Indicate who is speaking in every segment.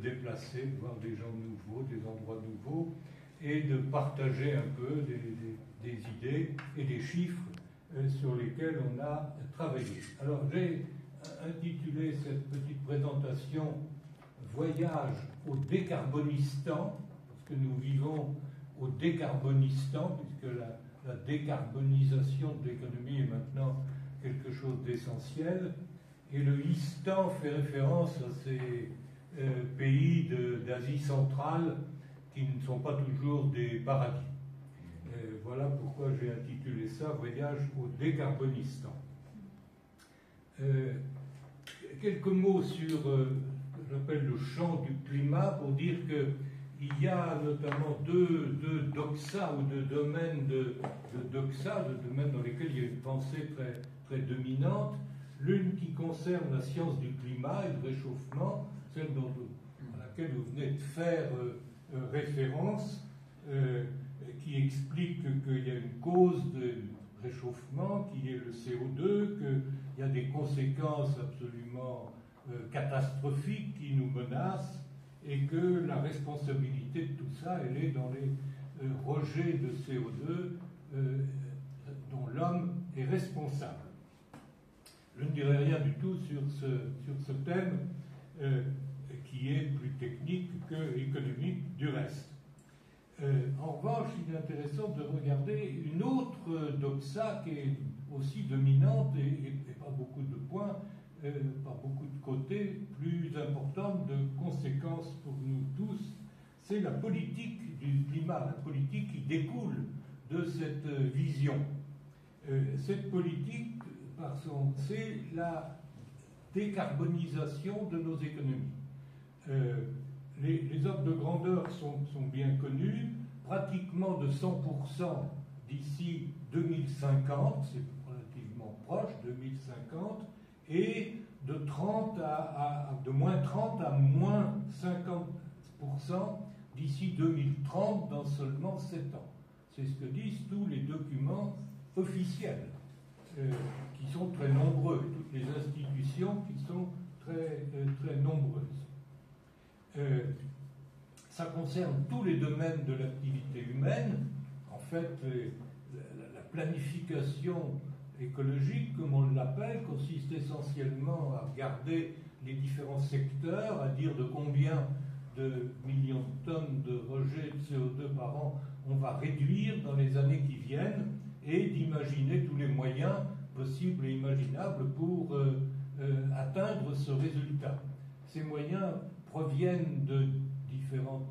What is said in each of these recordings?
Speaker 1: déplacer, de voir des gens nouveaux, des endroits nouveaux, et de partager un peu des idées et des chiffres sur lesquels on a travaillé. Alors j'ai intitulé cette petite présentation « Voyage au décarbonistan », parce que nous vivons au décarbonistan, puisque la décarbonisation de l'économie est maintenant quelque chose d'essentiel, et le istan fait référence à ces pays d'Asie centrale qui ne sont pas toujours des paradis. Voilà pourquoi j'ai intitulé ça « Voyage au décarbonistan ». Quelques mots sur ce que j'appelle le champ du climat, pour dire qu'il y a notamment deux doxas ou deux domaines de doxa, de domaines dans lesquels il y a une pensée très, très dominante. L'une qui concerne la science du climat et du réchauffement, celle à laquelle vous venez de faire référence, qui explique qu'il y a une cause de réchauffement, qui est le CO2, qu'il y a des conséquences absolument catastrophiques qui nous menacent, et que la responsabilité de tout ça, elle est dans les rejets de CO2 dont l'homme est responsable. Je ne dirai rien du tout sur ce thème qui est plus technique que économique du reste. En revanche, il est intéressant de regarder une autre doxa qui est aussi dominante et par beaucoup de points, par beaucoup de côtés, plus importante de conséquences pour nous tous. C'est la politique du climat, la politique qui découle de cette vision. Cette politique, c'est la décarbonisation de nos économies. Les ordres de grandeur sont bien connus, pratiquement de 100% d'ici 2050, c'est relativement proche, 2050, et de moins 30 à moins 50% d'ici 2030 dans seulement 7 ans. C'est ce que disent tous les documents officiels, qui sont très nombreux, toutes les institutions qui sont très, très nombreuses. Ça concerne tous les domaines de l'activité humaine. En fait, la planification écologique, comme on l'appelle, consiste essentiellement à regarder les différents secteurs, à dire de combien de millions de tonnes de rejets de CO2 par an on va réduire dans les années qui viennent, et d'imaginer tous les moyens possibles et imaginables pour atteindre ce résultat. Ces moyens proviennent de différents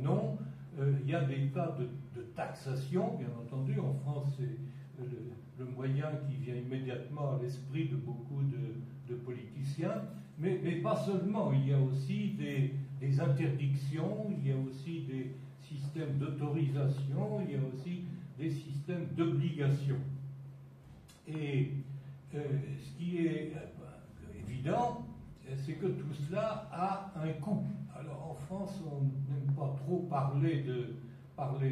Speaker 1: noms. Il y a des tas de taxation, bien entendu. En France, c'est le moyen qui vient immédiatement à l'esprit de beaucoup de politiciens. Mais pas seulement. Il y a aussi des interdictions, il y a aussi des systèmes d'autorisation, il y a aussi des systèmes d'obligation. Et ce qui est évident, c'est que tout cela a un coût. Alors en France, on n'aime pas trop parler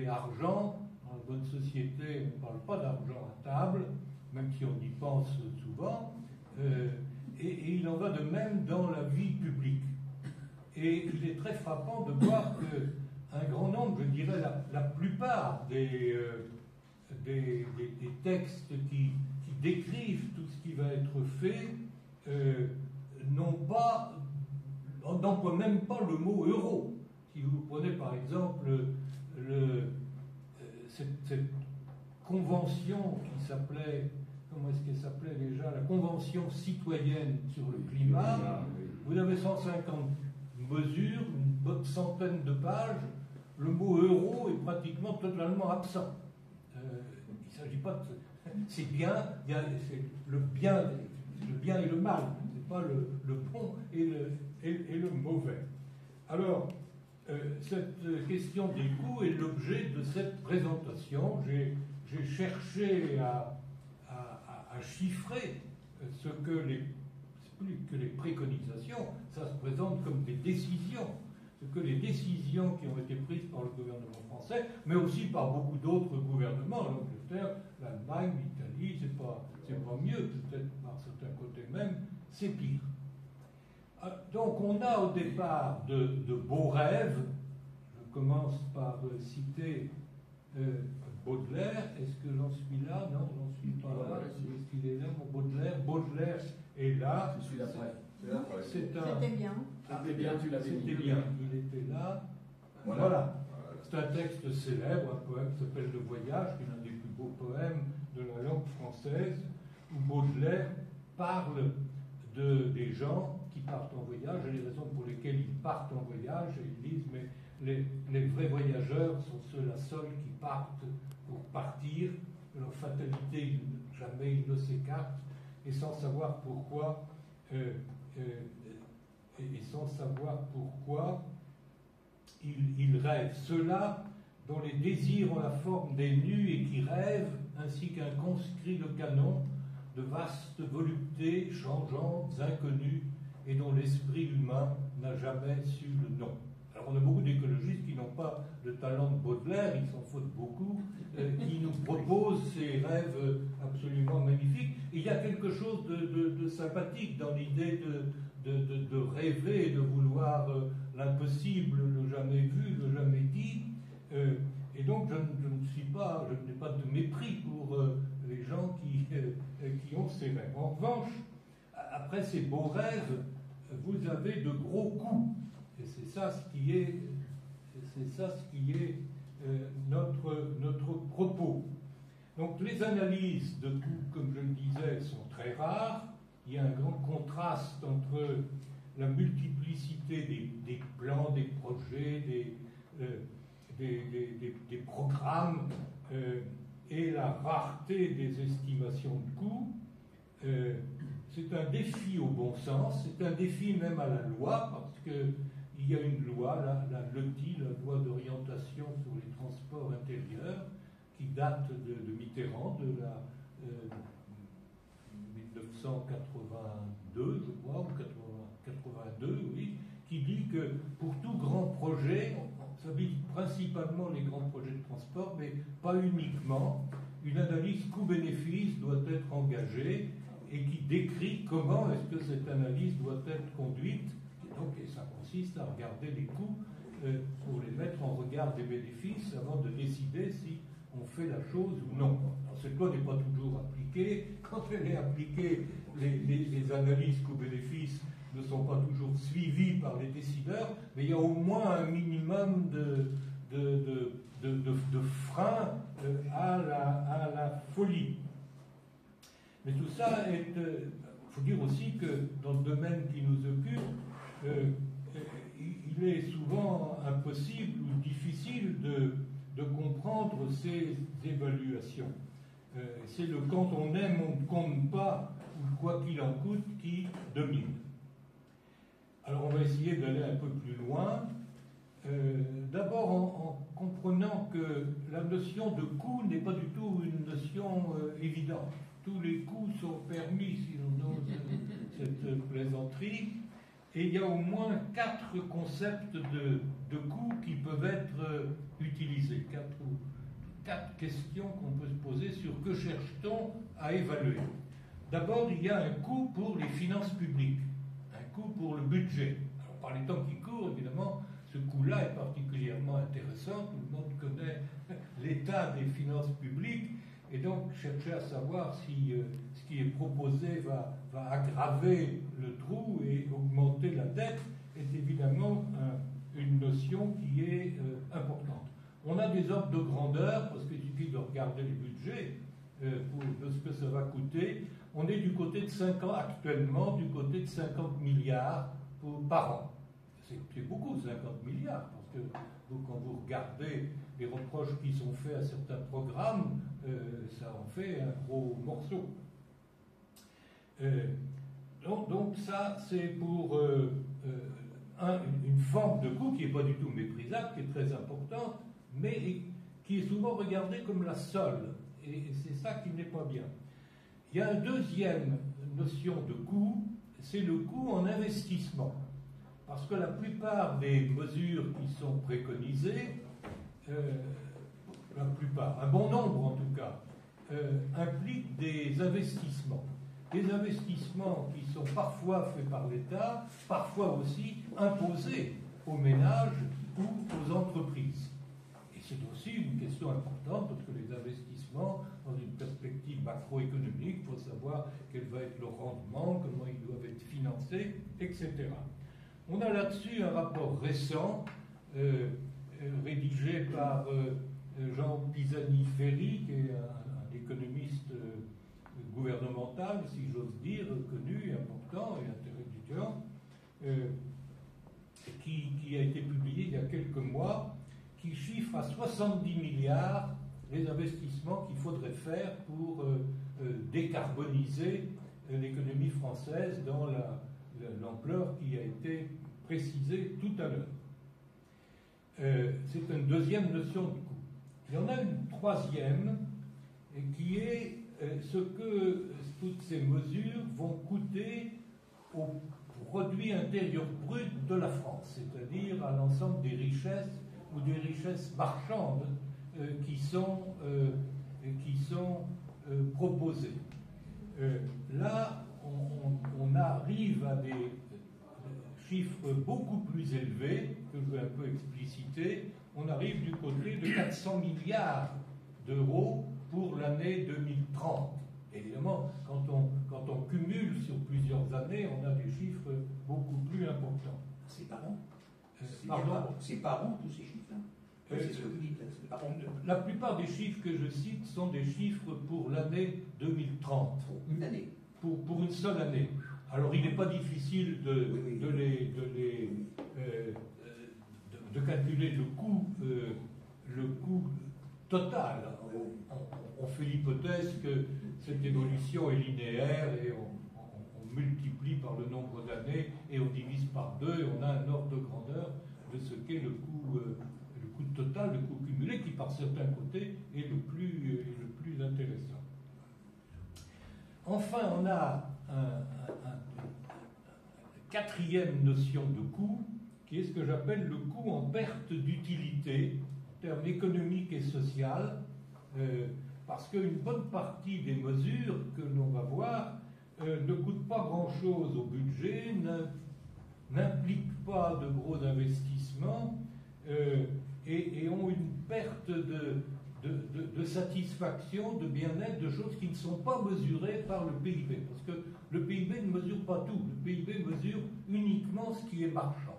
Speaker 1: argent. Dans la bonne société, on ne parle pas d'argent à table, même si on y pense souvent. Et il en va de même dans la vie publique. Et il est très frappant de voir qu'un grand nombre, je dirais la plupart des textes qui décrivent tout ce qui va être fait, n'emploient même pas le mot euro. Si vous prenez par exemple cette convention qui s'appelait, comment est-ce qu'elle s'appelait déjà, la Convention citoyenne sur le climat, vous avez 150 mesures, une bonne centaine de pages, le mot euro est pratiquement totalement absent. Il ne s'agit pas de... C'est bien, c'est le bien et le mal, c'est pas le bon et le mauvais. Alors, cette question des coûts est l'objet de cette présentation. J'ai cherché à chiffrer ce que plus que les préconisations, ça se présente comme des décisions. Ce que les décisions qui ont été prises par le gouvernement français, mais aussi par beaucoup d'autres gouvernements, l'Angleterre, l'Allemagne, l'Italie, c'est pas mieux, peut-être par certains côtés même, c'est pire. Donc on a au départ de beaux rêves. Je commence par citer Baudelaire. Est-ce que j'en suis là? Non, j'en suis pas là. Est-ce qu'il est là, mon Baudelaire? Baudelaire est là.
Speaker 2: Je suis d'après.
Speaker 3: C'était bien.
Speaker 2: C'était bien, tu l'avais dit.
Speaker 1: C'était bien, il était là. Voilà. C'est un texte célèbre, un poème qui s'appelle Le Voyage, qui est l'un des plus beaux poèmes de la langue française, où Baudelaire parle des gens qui partent en voyage et les raisons pour lesquelles ils partent en voyage. Et ils disent, mais les vrais voyageurs sont ceux-là seuls qui partent pour partir. Leur fatalité, jamais ils ne s'écartent, et sans savoir pourquoi, ils rêvent. Ceux-là dont les désirs ont la forme des nus et qui rêvent, ainsi qu'un conscrit de canon, de vastes voluptés changeantes, inconnues, et dont l'esprit humain n'a jamais su le nom. Alors on a beaucoup d'écologistes qui n'ont pas le talent de Baudelaire, ils s'en foutent beaucoup, qui nous proposent ces rêves absolument magnifiques. Et il y a quelque chose de sympathique dans l'idée de rêver et de vouloir l'impossible, le jamais vu, le jamais dit. Et donc je n'ai pas de mépris pour les gens qui ont ces rêves. En revanche, après ces beaux rêves, vous avez de gros coups. Et c'est ça ce qui est notre propos. Donc les analyses de coûts, comme je le disais, sont très rares. Il y a un grand contraste entre la multiplicité des plans, des projets, des programmes et la rareté des estimations de coûts. C'est un défi au bon sens, c'est un défi même à la loi, parce qu'il y a une loi, la LOTI, la loi d'orientation sur les transports intérieurs, qui date de Mitterrand, de la 1982, je crois, ou 82, oui, qui dit que pour tout grand projet, ça vise principalement les grands projets de transport, mais pas uniquement, une analyse coût-bénéfice doit être engagée et qui décrit comment est-ce que cette analyse doit être conduite. Et ça consiste à regarder les coûts pour les mettre en regard des bénéfices avant de décider si on fait la chose ou non. Alors, cette loi n'est pas toujours appliquée. Quand elle est appliquée, les analyses coût-bénéfice ne sont pas toujours suivies par les décideurs, mais il y a au moins un minimum de frein à la folie. Mais tout ça est... Il faut dire aussi que dans le domaine qui nous occupe, il est souvent impossible ou difficile de comprendre ces évaluations. C'est le quand on aime, on ne compte pas, ou quoi qu'il en coûte, qui domine. Alors on va essayer d'aller un peu plus loin. D'abord en comprenant que la notion de coût n'est pas du tout une notion évidente. Tous les coûts sont permis, si l'on ose cette plaisanterie, et il y a au moins 4 concepts de coûts qui peuvent être utilisés, 4 questions qu'on peut se poser sur que cherche-t-on à évaluer. D'abord, il y a un coût pour les finances publiques, un coût pour le budget. Alors, par les temps qui courent, évidemment, ce coût-là est particulièrement intéressant. Tout le monde connaît l'état des finances publiques. Et donc, chercher à savoir si ce qui est proposé va aggraver le trou et augmenter la dette est évidemment une notion qui est importante. On a des ordres de grandeur, parce qu'il suffit de regarder les budgets de ce que ça va coûter. On est du côté de 50, actuellement, du côté de 50 milliards par an. C'est beaucoup, 50 milliards, parce que quand vous regardez les reproches qui sont faits à certains programmes, ça en fait un gros morceau. Donc ça, c'est pour une forme de coût qui n'est pas du tout méprisable, qui est très importante, mais qui est souvent regardée comme la seule. Et c'est ça qui n'est pas bien. Il y a une deuxième notion de coût, c'est le coût en investissement. Parce que la plupart des mesures qui sont préconisées, la plupart, un bon nombre en tout cas, impliquent des investissements. des investissements qui sont parfois faits par l'État, parfois aussi imposés aux ménages ou aux entreprises. Et c'est aussi une question importante parce que les investissements, dans une perspective macroéconomique, il faut savoir quel va être le rendement, comment ils doivent être financés, etc. On a là-dessus un rapport récent, rédigé par Jean Pisani-Ferry, qui est un économiste gouvernemental, si j'ose dire, connu, important et intelligent, qui a été publié il y a quelques mois, qui chiffre à 70 milliards les investissements qu'il faudrait faire pour décarboniser l'économie française dans l'ampleur qui a été précisée tout à l'heure. C'est une deuxième notion de coût. Il y en a une troisième qui est ce que toutes ces mesures vont coûter au produit intérieur brut de la France, c'est-à-dire à l'ensemble des richesses ou des richesses marchandes qui sont proposées. Là, on arrive à des chiffres beaucoup plus élevés, que je vais un peu expliciter. On arrive du côté de 400 milliards d'euros pour l'année 2030. Évidemment, quand on cumule sur plusieurs années, on a des chiffres beaucoup plus importants.
Speaker 2: C'est par an.
Speaker 1: Pardon ?
Speaker 2: C'est par an, tous ces chiffres-là. C'est ce que vous dites, c'est par an.
Speaker 1: La plupart des chiffres que je cite sont des chiffres pour l'année 2030.
Speaker 2: Pour une année.
Speaker 1: Pour une seule année. Alors, il n'est pas difficile de calculer le coût total. On fait l'hypothèse que cette évolution est linéaire et on multiplie par le nombre d'années et on divise par 2 et on a un ordre de grandeur de ce qu'est le coût total, le coût cumulé, qui par certains côtés est le plus intéressant. Enfin, on a une quatrième notion de coût, qui est ce que j'appelle le coût en perte d'utilité, en termes économiques et social, parce qu'une bonne partie des mesures que l'on va voir ne coûtent pas grand-chose au budget, n'impliquent pas de gros investissements et ont une perte de satisfaction, de bien-être, de choses qui ne sont pas mesurées par le PIB. Parce que le PIB ne mesure pas tout. Le PIB mesure uniquement ce qui est marchand.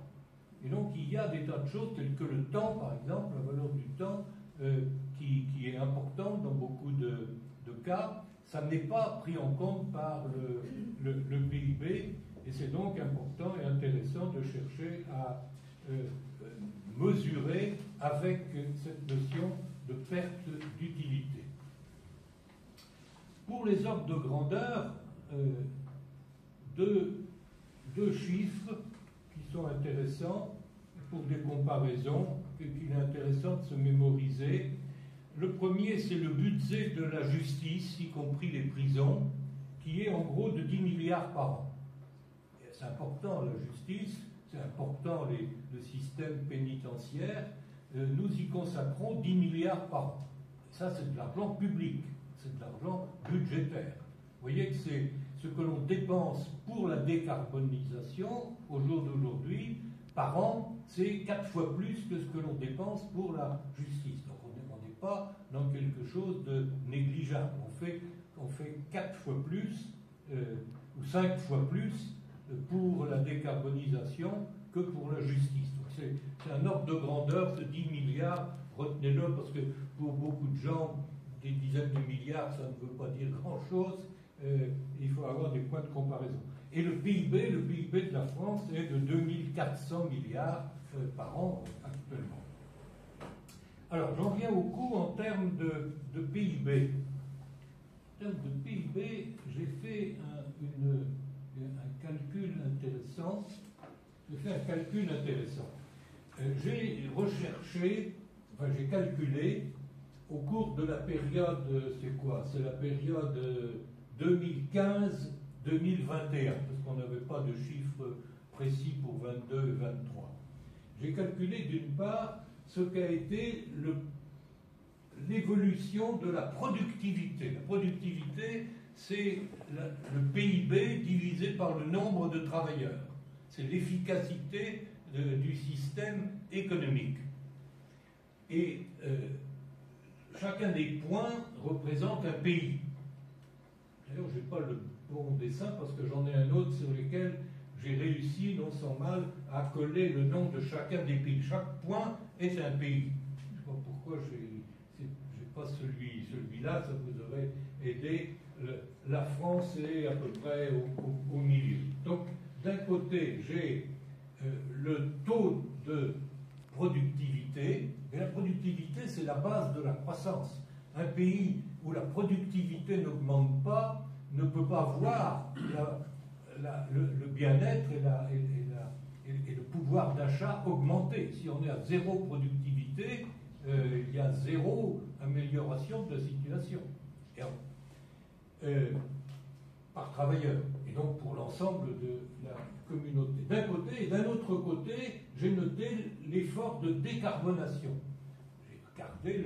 Speaker 1: Et donc il y a des tas de choses telles que le temps, par exemple, la valeur du temps, qui est importante dans beaucoup de cas. Ça n'est pas pris en compte par le PIB. Et c'est donc important et intéressant de chercher à mesurer avec cette notion de perte d'utilité. Pour les ordres de grandeur, deux chiffres qui sont intéressants pour des comparaisons qu'il est intéressant de se mémoriser. Le premier, c'est le budget de la justice, y compris les prisons, qui est en gros de 10 milliards par an. C'est important la justice, c'est important le système pénitentiaire. Nous y consacrons 10 milliards par an. Ça, c'est de l'argent public, c'est de l'argent budgétaire. Vous voyez que c'est ce que l'on dépense pour la décarbonisation au jour d'aujourd'hui, par an, c'est 4 fois plus que ce que l'on dépense pour la justice. Donc on n'est pas dans quelque chose de négligeable. On fait 4 fois plus ou 5 fois plus pour la décarbonisation que pour la justice. Donc c'est un ordre de grandeur, ce 10 milliards, retenez-le, parce que pour beaucoup de gens, des dizaines de milliards, ça ne veut pas dire grand-chose. Il faut avoir des points de comparaison. Et le PIB de la France est de 2400 milliards par an actuellement. Alors, j'en viens au coût en termes de PIB. En termes de PIB, j'ai fait un calcul intéressant. J'ai recherché, j'ai calculé au cours de la période, c'est quoi? C'est la période 2015-2021, parce qu'on n'avait pas de chiffres précis pour 22 et 23. J'ai calculé d'une part ce qu'a été l'évolution de la productivité. La productivité, c'est le PIB divisé par le nombre de travailleurs. C'est l'efficacité du système économique. Et chacun des points représente un pays. D'ailleurs, je n'ai pas le bon dessin parce que j'en ai un autre sur lequel j'ai réussi, non sans mal, à coller le nom de chacun des pays. Chaque point est un pays. Je ne sais pas pourquoi je n'ai pas celui-là, ça vous aurait aidé. La France est à peu près au milieu. Donc, d'un côté, j'ai le taux de productivité, et la productivité, c'est la base de la croissance. Un pays où la productivité n'augmente pas ne peut pas voir le bien-être et le pouvoir d'achat augmenter. Si on est à zéro productivité, il y a zéro amélioration de la situation. Par travailleur, et donc pour l'ensemble de la communauté. D'un côté, et d'un autre côté, j'ai noté l'effort de décarbonation. J'ai regardé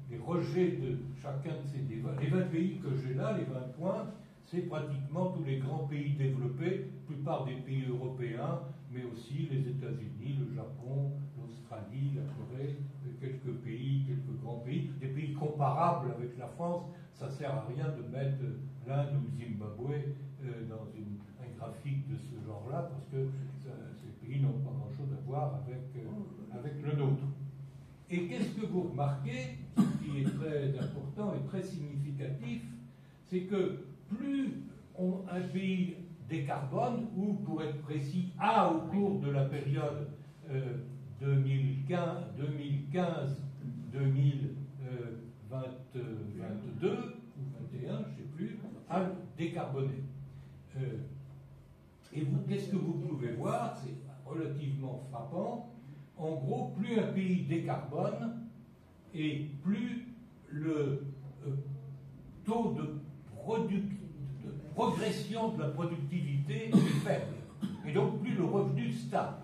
Speaker 1: les rejets de chacun de ces... Les 20 pays que j'ai là, les 20 points, c'est pratiquement tous les grands pays développés, la plupart des pays européens, mais aussi les États-Unis, le Japon, l'Australie, la Corée, quelques pays, quelques grands pays, des pays comparables avec la France. Ça ne sert à rien de mettre l'Inde ou le Zimbabwe dans un graphique de ce genre-là, parce que ces pays n'ont pas grand-chose à voir avec le nôtre. Et qu'est-ce que vous remarquez, ce qui est très important et très significatif, c'est que plus un pays décarbone, ou pour être précis, au cours de la période 2015-2022 ou 21, je ne sais plus, à décarboner. Et vous, qu'est-ce que vous pouvez voir? C'est relativement frappant. En gros, plus un pays décarbone, et plus le taux de progression de la productivité est faible. Et donc, plus le revenu stable.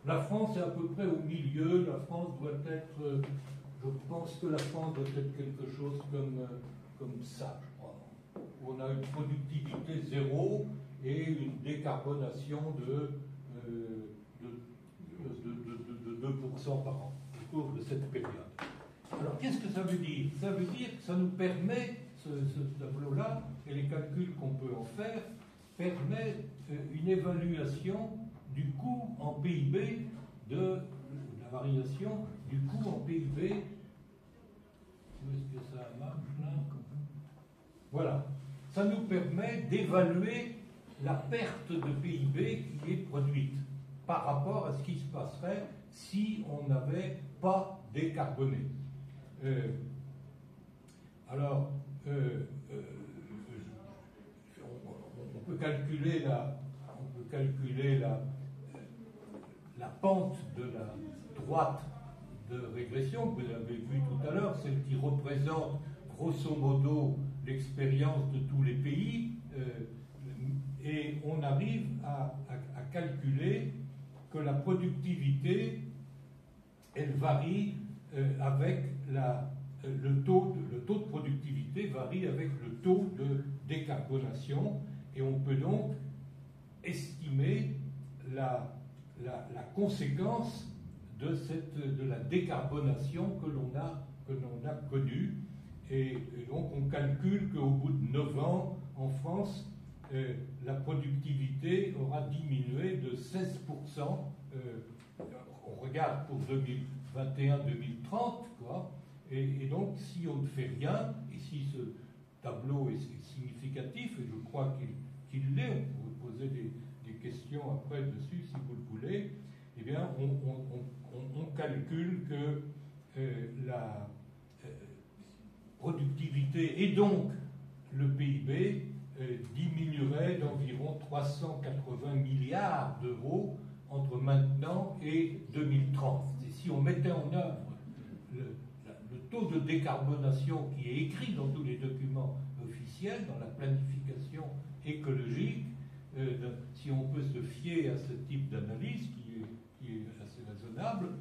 Speaker 1: La France est à peu près au milieu. La France doit être, je pense que la France doit être quelque chose comme ça, je crois. Où on a une productivité zéro et une décarbonation de 2% par an au cours de cette période. Alors, qu'est-ce que ça veut dire? Ça veut dire que ça nous permet, ce tableau-là, et les calculs qu'on peut en faire, permet une évaluation du coût en PIB, de la variation du coût en PIB. Où est-ce que ça marche là? Voilà. Ça nous permet d'évaluer la perte de PIB qui est produite par rapport à ce qui se passerait si on n'avait pas décarboné. Alors, on peut calculer la pente de la droite de régression, que vous avez vu tout à l'heure, celle qui représente grosso modo l'expérience de tous les pays, et on arrive à calculer que la productivité, elle varie avec le taux de productivité varie avec le taux de décarbonation, et on peut donc estimer la conséquence de la décarbonation que l'on a connue. Et donc on calcule qu'au bout de 9 ans, en France, la productivité aura diminué de 16%. On regarde pour 2021-2030, quoi. Et donc, si on ne fait rien, et si ce tableau est significatif, et je crois qu'il l'est, on peut poser des questions après dessus si vous le voulez, eh bien, on calcule que la productivité et donc le PIB diminuerait d'environ 380 milliards d'euros entre maintenant et 2030. Et si on mettait en œuvre le taux de décarbonation qui est écrit dans tous les documents officiels, dans la planification écologique, si on peut se fier à ce type d'analyse qui est assez raisonnable,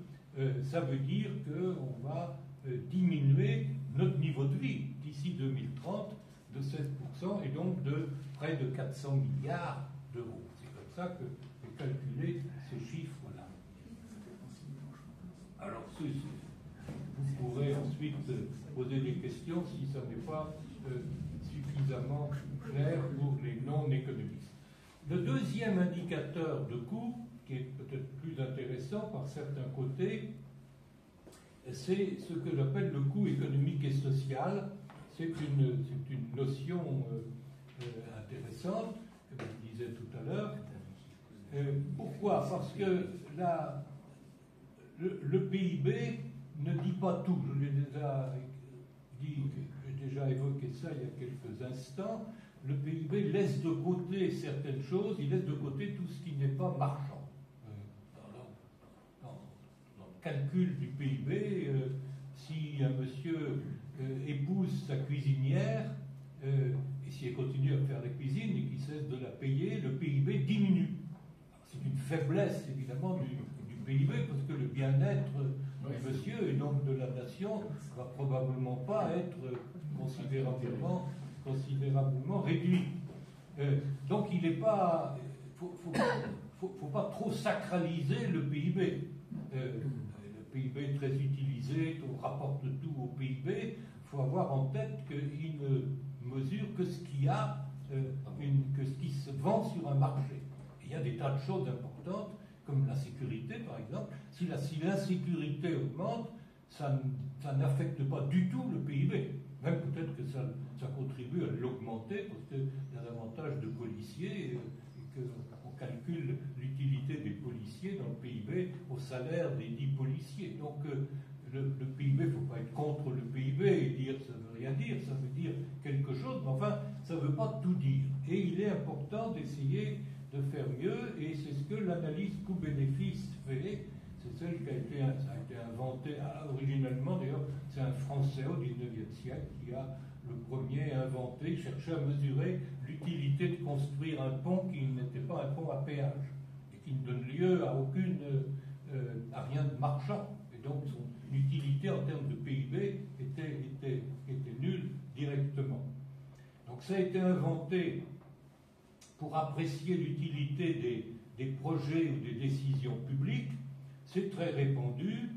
Speaker 1: ça veut dire qu'on va diminuer notre niveau de vie d'ici 2030 de 16% et donc de près de 400 milliards d'euros. C'est comme ça que j'ai calculé ces chiffres-là. Alors, vous pourrez ensuite poser des questions si ça n'est pas suffisamment clair pour les non-économistes. Le deuxième indicateur de coût, qui est peut-être plus intéressant par certains côtés, c'est ce que j'appelle le coût économique et social. C'est une notion intéressante, comme je disais tout à l'heure. Pourquoi? Parce que le PIB ne dit pas tout. Je l'ai déjà dit, j'ai déjà évoqué ça il y a quelques instants. Le PIB laisse de côté certaines choses, il laisse de côté tout ce qui n'est pas marchand. Dans le calcul du PIB, si un monsieur épouse sa cuisinière, et si elle continue à faire la cuisine et qu'il cesse de la payer, le PIB diminue. C'est une faiblesse évidemment du PIB, parce que le bien-être du monsieur et donc de la nation ne va probablement pas être considérablement réduit. Donc il n'est pas... faut pas trop sacraliser le PIB. Le PIB est très utilisé, on rapporte tout au PIB. Il faut avoir en tête qu'il ne mesure que ce qu'il y a, que ce qui se vend sur un marché. Et il y a des tas de choses importantes, comme la sécurité par exemple. Si l'insécurité augmente, ça n'affecte pas du tout le PIB. Même peut-être que ça contribue à l'augmenter, parce qu'il y a davantage de policiers et qu'on calcule l'utilité des policiers dans le PIB au salaire des 10 policiers. Donc le PIB, il ne faut pas être contre le PIB et dire ça ne veut rien dire, ça veut dire quelque chose, mais enfin, ça ne veut pas tout dire. Et il est important d'essayer de faire mieux, et c'est ce que l'analyse coût-bénéfice fait. C'est celle qui a été inventée originellement, d'ailleurs, c'est un Français au XIXe siècle qui a le premier inventé, cherché à mesurer l'utilité de construire un pont qui n'était pas un pont à péage, et qui ne donne lieu à rien de marchand. Et donc son utilité en termes de PIB était nulle directement. Donc ça a été inventé pour apprécier l'utilité des projets ou des décisions publiques. C'est très répandu.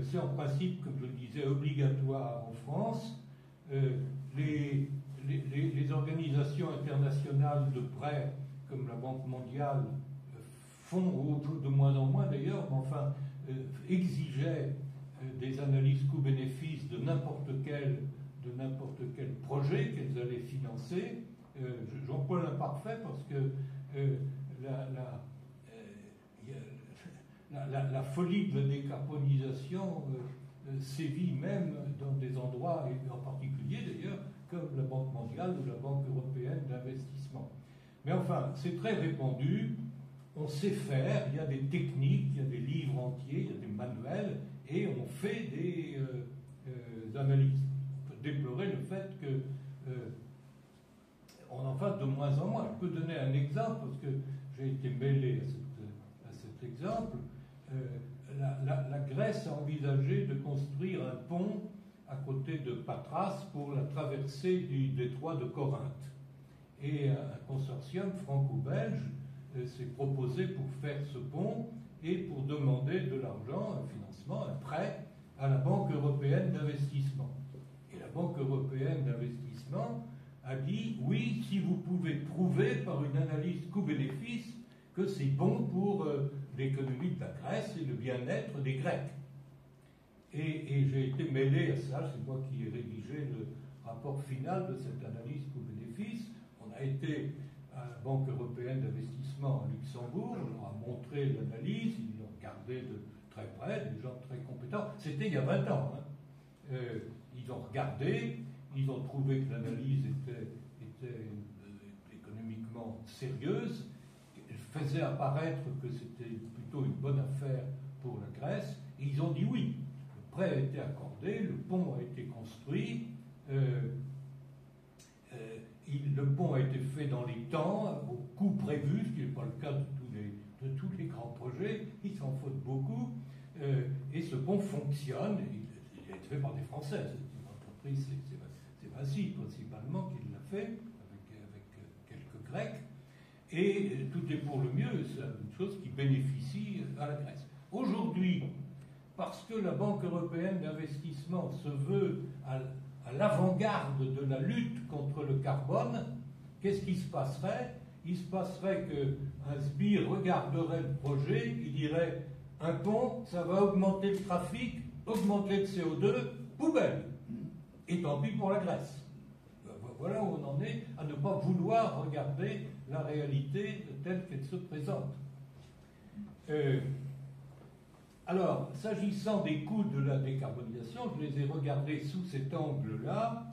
Speaker 1: C'est en principe, comme je le disais, obligatoire en France. Les organisations internationales de prêt, comme la Banque mondiale, font de moins en moins d'ailleurs, mais enfin, exigeaient des analyses coût-bénéfice de n'importe quel projet qu'elles allaient financer. J'emploie l'imparfait parce que la folie de la décarbonisation sévit même dans des endroits, et en particulier d'ailleurs, comme la Banque mondiale ou la Banque européenne d'investissement. Mais enfin, c'est très répandu, on sait faire, il y a des techniques, il y a des livres entiers, il y a des manuels, et on fait des analyses. On peut déplorer le fait que on en fasse de moins en moins. Je peux donner un exemple, parce que j'ai été mêlé à cet exemple. La Grèce a envisagé de construire un pont à côté de Patras pour la traversée du détroit de Corinthe. Et un consortium franco-belge s'est proposé pour faire ce pont et pour demander de l'argent, un financement, un prêt à la Banque européenne d'investissement. Et la Banque européenne d'investissement a dit oui, si vous pouvez prouver par une analyse coût-bénéfice que c'est bon pour l'économie de la Grèce et le bien-être des Grecs. Et j'ai été mêlé à ça, c'est moi qui ai rédigé le rapport final de cette analyse coût-bénéfice. On a été à la Banque européenne d'investissement à Luxembourg, on leur a montré l'analyse, ils l'ont regardé de très près, des gens très compétents. C'était il y a 20 ans. Hein. Ils ont regardé, ils ont trouvé que l'analyse était économiquement sérieuse, elle faisait apparaître que c'était plutôt une bonne affaire pour la Grèce, et ils ont dit oui. Le prêt a été accordé, le pont a été construit, le pont a été fait dans les temps, au coût prévu, ce qui n'est pas le cas de tous les grands projets, ils s'en foutent beaucoup, et ce pont fonctionne, il a été fait par des Français, c'est une entreprise, c'est Vinci principalement qui l'a fait, avec quelques Grecs, et tout est pour le mieux, c'est une chose qui bénéficie à la Grèce. Aujourd'hui, parce que la Banque européenne d'investissement se veut à l'avant-garde de la lutte contre le carbone, qu'est-ce qui se passerait? Il se passerait qu'un sbire regarderait le projet, il dirait un pont, ça va augmenter le trafic, augmenter le CO2, poubelle. Et tant pis pour la Grèce. Voilà où on en est, à ne pas vouloir regarder la réalité telle qu'elle se présente. Alors, s'agissant des coûts de la décarbonisation, je les ai regardés sous cet angle-là.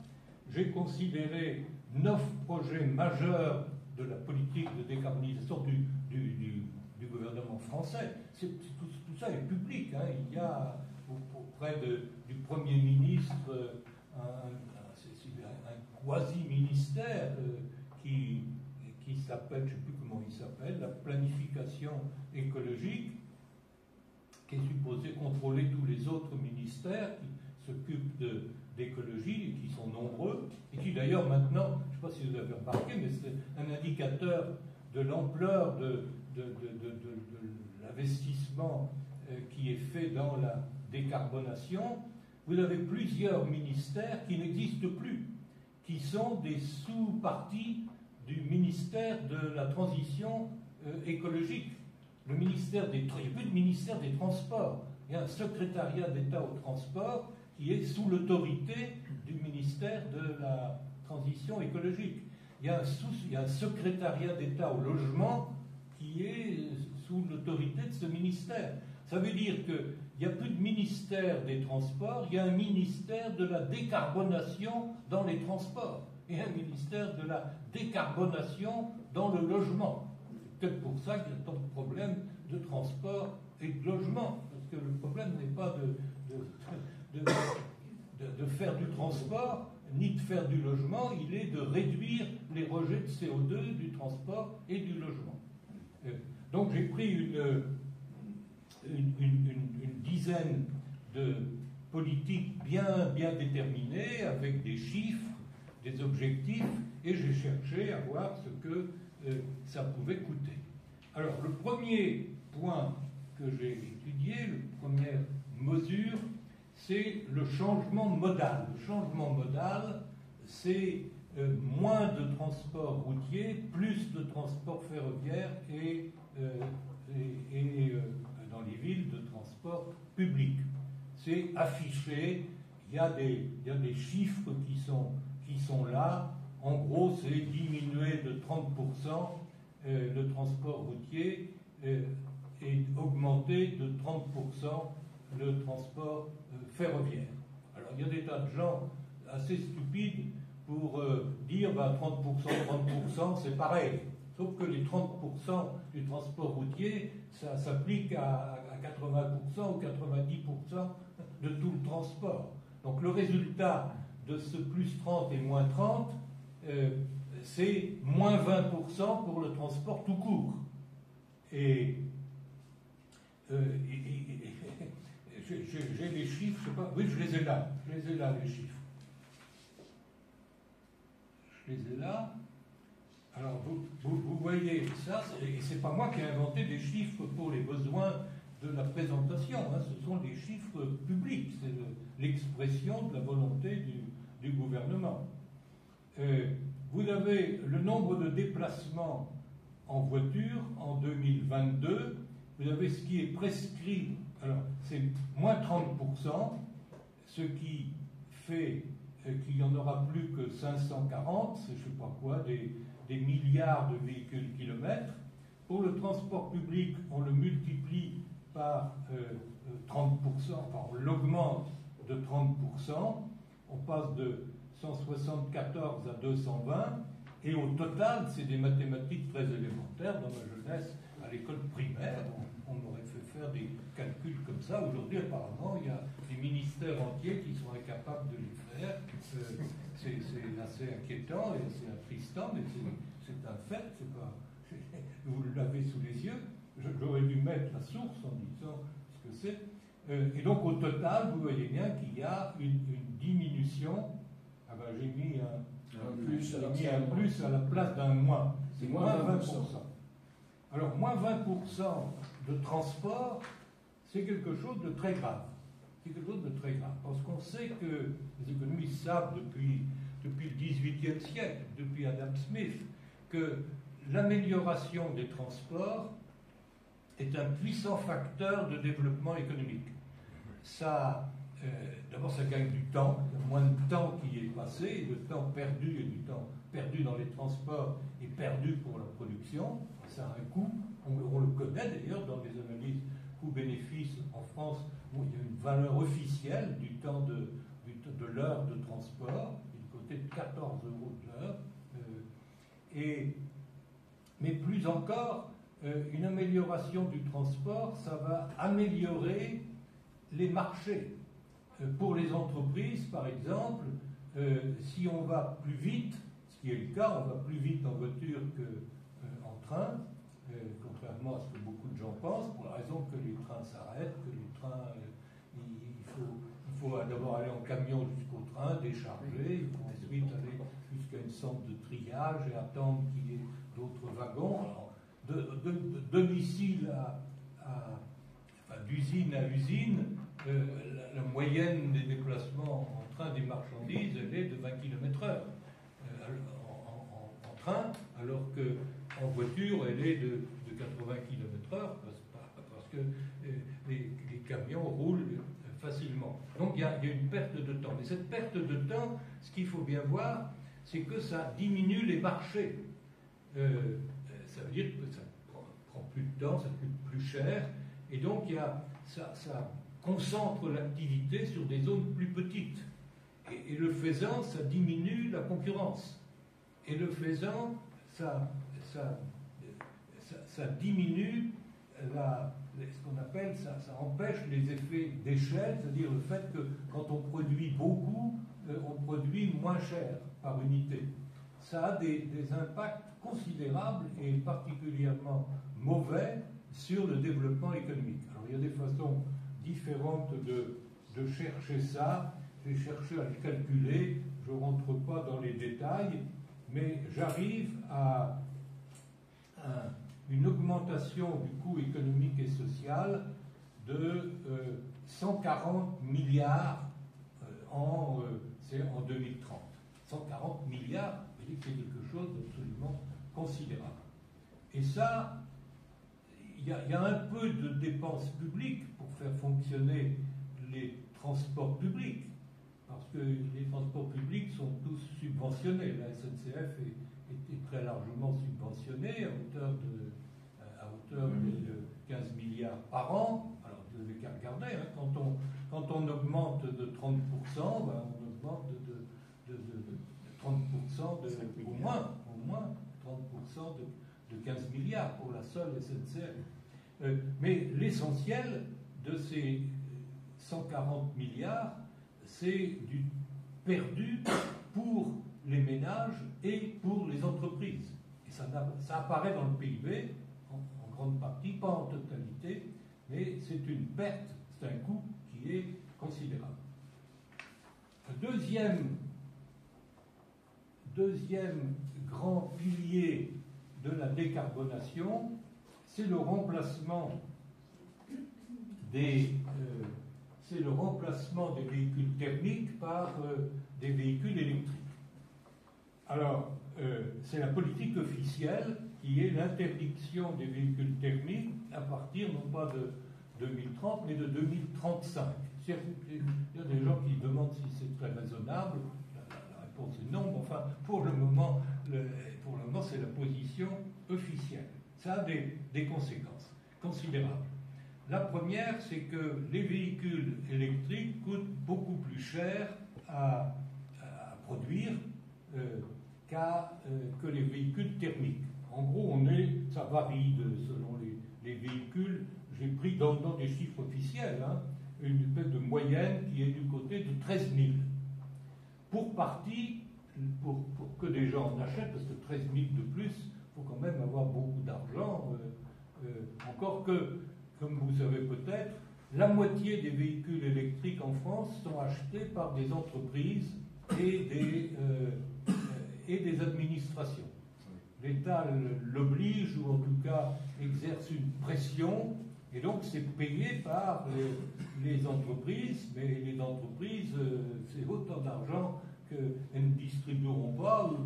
Speaker 1: J'ai considéré 9 projets majeurs de la politique de décarbonisation du gouvernement français. Tout ça est public. Hein. Il y a auprès du Premier ministre un quasi-ministère qui s'appelle, je ne sais plus comment il s'appelle, la planification écologique, qui est supposé contrôler tous les autres ministères qui s'occupent d'écologie et qui sont nombreux, et qui d'ailleurs maintenant, je ne sais pas si vous avez remarqué, mais c'est un indicateur de l'ampleur de l'investissement qui est fait dans la décarbonation. Vous avez plusieurs ministères qui n'existent plus, qui sont des sous-parties du ministère de la transition écologique. Le ministère il n'y a plus de ministère des Transports. Il y a un secrétariat d'État au transport qui est sous l'autorité du ministère de la transition écologique. Il y a un secrétariat d'État au logement qui est sous l'autorité de ce ministère. Ça veut dire qu'il n'y a plus de ministère des Transports, il y a un ministère de la décarbonation dans les transports et un ministère de la décarbonation dans le logement. C'est peut-être pour ça qu'il y a tant de problèmes de transport et de logement, parce que le problème n'est pas de faire du transport, ni de faire du logement, il est de réduire les rejets de CO2 du transport et du logement. Donc j'ai pris une dizaine de politiques bien déterminées, avec des chiffres, des objectifs, et j'ai cherché à voir ce que ça pouvait coûter. Alors, le premier point que j'ai étudié, la première mesure, c'est le changement modal. Le changement modal, c'est moins de transport routier, plus de transport ferroviaire et dans les villes, de transport public. C'est affiché, il y a des chiffres qui sont là. En gros, c'est diminuer de 30% le transport routier et augmenter de 30% le transport ferroviaire. Alors, il y a des tas de gens assez stupides pour dire 30%, c'est pareil. Sauf que les 30% du transport routier, ça s'applique à 80% ou 90% de tout le transport. Donc, le résultat de ce plus 30 et moins 30, c'est moins 20% pour le transport tout court. Et j'ai les chiffres, je sais pas, oui, je les ai là, les chiffres. Je les ai là. Alors, vous voyez ça, et c'est pas moi qui ai inventé des chiffres pour les besoins de la présentation, hein, ce sont des chiffres publics, c'est l'expression de la volonté du gouvernement. Vous avez le nombre de déplacements en voiture en 2022, vous avez ce qui est prescrit, alors c'est moins 30%, ce qui fait qu'il n'y en aura plus que 540, c'est je ne sais pas quoi, des milliards de véhicules kilomètres. Pour le transport public, on le multiplie par 30%, enfin on l'augmente de 30%, on passe de 174 à 220, et au total, c'est des mathématiques très élémentaires. Dans ma jeunesse, à l'école primaire, on m'aurait fait faire des calculs comme ça. Aujourd'hui, apparemment, il y a des ministères entiers qui sont incapables de les faire. C'est assez inquiétant et c'est attristant, mais c'est un fait. Vous l'avez sous les yeux. J'aurais dû mettre la source en disant ce que c'est. Et donc, au total, vous voyez bien qu'il y a une diminution Ah ben j'ai mis
Speaker 4: un
Speaker 1: plus à la place d'un moins.
Speaker 4: C'est moins 20%.
Speaker 1: Alors, moins 20% de transport, c'est quelque chose de très grave. C'est quelque chose de très grave. Parce qu'on sait que les économistes savent depuis le XVIIIe siècle, depuis Adam Smith, que l'amélioration des transports est un puissant facteur de développement économique. D'abord, ça gagne du temps, il y a moins de temps qui est passé, et le temps perdu et du temps perdu dans les transports est perdu pour la production. Ça a un coût, on le connaît d'ailleurs dans les analyses coût-bénéfice en France, où il y a une valeur officielle du temps de l'heure de transport, du côté de 14 € de l'heure. Mais plus encore, une amélioration du transport, ça va améliorer les marchés. Pour les entreprises, par exemple, si on va plus vite, ce qui est le cas, on va plus vite en voiture qu'en train, contrairement à ce que beaucoup de gens pensent, pour la raison que les trains s'arrêtent, que les trains, il faut d'abord aller en camion jusqu'au train, décharger, il faut ensuite aller jusqu'à une sorte de triage et attendre qu'il y ait d'autres wagons. Alors, de domicile d'usine à usine, la moyenne des déplacements en train des marchandises, elle est de 20 km/h en train, alors qu'en voiture, elle est de 80 km/h, parce que les camions roulent facilement. Donc il y a une perte de temps. Mais cette perte de temps, ce qu'il faut bien voir, c'est que ça diminue les marchés. Ça veut dire que ça prend plus de temps, ça coûte plus cher, et donc ça concentre l'activité sur des zones plus petites. Et le faisant, ça diminue la concurrence. Et le faisant, ça diminue ce qu'on appelle, ça empêche les effets d'échelle, c'est-à-dire le fait que quand on produit beaucoup, on produit moins cher par unité. Ça a des impacts considérables et particulièrement mauvais sur le développement économique. Alors il y a des façons différentes de chercher ça. J'ai cherché à le calculer, je ne rentre pas dans les détails, mais j'arrive à une augmentation du coût économique et social de 140 milliards en 2030. 140 milliards, vous voyez que c'est quelque chose d'absolument considérable. Et ça, il y a un peu de dépenses publiques pour faire fonctionner les transports publics, parce que les transports publics sont tous subventionnés. La SNCF est très largement subventionnée à hauteur de 15 milliards par an. Alors vous n'avez qu'à regarder, hein, quand on augmente de 30%, ben, on augmente de 30% au moins 30% de 15 milliards pour la seule SNCF. Mais l'essentiel de ces 140 milliards, c'est du perdu pour les ménages et pour les entreprises. Et ça apparaît dans le PIB, en grande partie, pas en totalité, mais c'est une perte, c'est un coût qui est considérable. Un deuxième grand pilier de la décarbonation, c'est le remplacement des véhicules thermiques par des véhicules électriques. Alors, c'est la politique officielle qui est l'interdiction des véhicules thermiques à partir non pas de 2030 mais de 2035. Il y a des gens qui demandent si c'est très raisonnable. La réponse est non. Enfin, pour le moment, c'est la position officielle. Ça a des conséquences considérables. La première, c'est que les véhicules électriques coûtent beaucoup plus cher à produire que les véhicules thermiques. En gros, ça varie selon les véhicules. J'ai pris dans des chiffres officiels une espèce de moyenne qui est du côté de 13 000. Pour partie, pour que des gens en achètent, parce que 13 000 de plus, il faut quand même avoir beaucoup d'argent. Encore que, comme vous savez peut-être, la moitié des véhicules électriques en France sont achetés par des entreprises et des administrations. L'État l'oblige, ou en tout cas exerce une pression, et donc c'est payé par les entreprises, mais les entreprises, c'est autant d'argent qu'elles ne distribueront pas, ou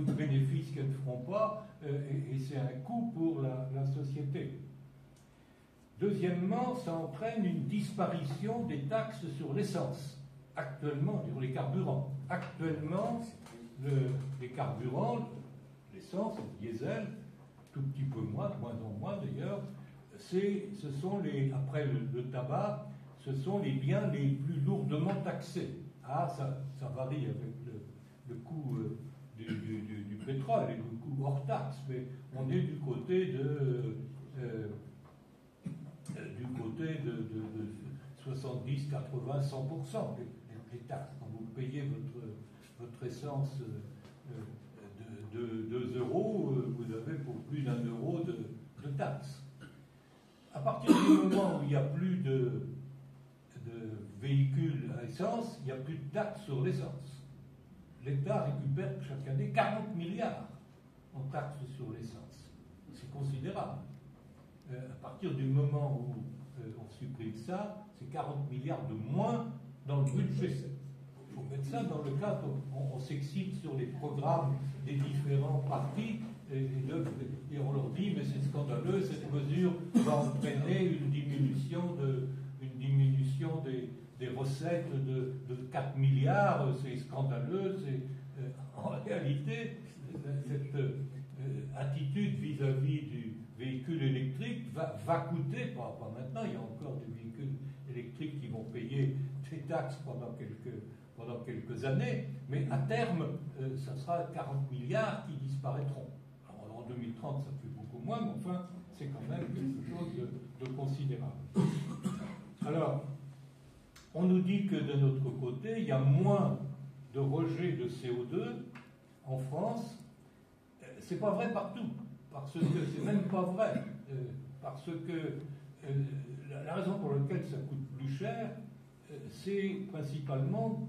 Speaker 1: de bénéfices qu'elles ne feront pas, et c'est un coût pour la société. Deuxièmement, ça entraîne une disparition des taxes sur l'essence, actuellement, sur les carburants. Actuellement, les carburants, l'essence, le diesel, tout petit peu moins, de moins en moins d'ailleurs, ce sont après le tabac, ce sont les biens les plus lourdement taxés. Ah, ça varie avec le coût du pétrole et le coût hors taxe, mais on est du côté de 70, 80, 100% les taxes. Quand vous payez votre essence de 2 euros, vous avez pour plus d'1 euro de taxes. À partir du moment où il n'y a plus de véhicules à essence, il n'y a plus de taxes sur l'essence. L'État récupère chaque année 40 milliards en taxes sur l'essence. C'est considérable. À partir du moment où on supprime ça, c'est 40 milliards de moins dans le budget. Il faut mettre ça dans le cadre, on s'excite sur les programmes des différents partis, et on leur dit, mais c'est scandaleux, cette mesure va entraîner une diminution des recettes de 4 milliards, c'est scandaleux. En réalité, cette attitude vis-à-vis du véhicule électrique va coûter, pas maintenant, il y a encore des véhicules électriques qui vont payer des taxes pendant quelques années, mais à terme, ça sera 40 milliards qui disparaîtront. Alors, en 2030, ça fait beaucoup moins, mais enfin, c'est quand même quelque chose de considérable. Alors, on nous dit que de notre côté, il y a moins de rejet de CO2 en France. C'est pas vrai partout, parce que c'est même pas vrai, parce que la raison pour laquelle ça coûte plus cher, c'est principalement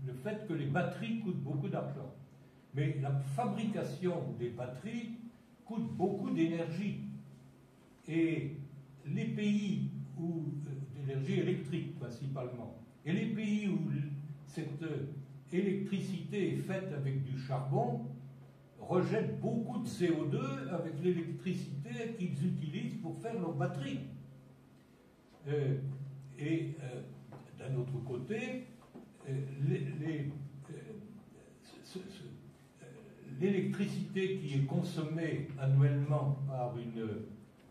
Speaker 1: le fait que les batteries coûtent beaucoup d'argent. Mais la fabrication des batteries coûte beaucoup d'énergie. Et les pays où d'énergie électrique principalement, et les pays où cette électricité est faite avec du charbon, rejettent beaucoup de CO2 avec l'électricité qu'ils utilisent pour faire leurs batteries. D'un autre côté, l'électricité qui est consommée annuellement par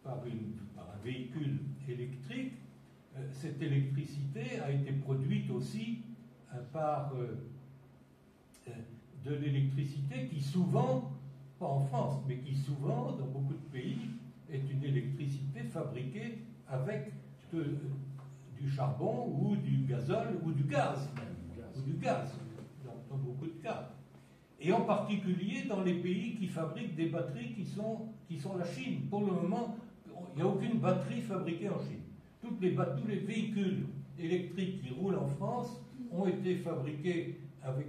Speaker 1: un véhicule électrique, cette électricité a été produite aussi par de l'électricité qui souvent, pas en France, mais qui souvent, dans beaucoup de pays, est une électricité fabriquée avec du charbon ou du gazole ou du gaz même, ou du gaz, dans beaucoup de cas. Et en particulier dans les pays qui fabriquent des batteries qui sont la Chine. Pour le moment, il n'y a aucune batterie fabriquée en Chine. Tous les véhicules électriques qui roulent en France ont été fabriqués ont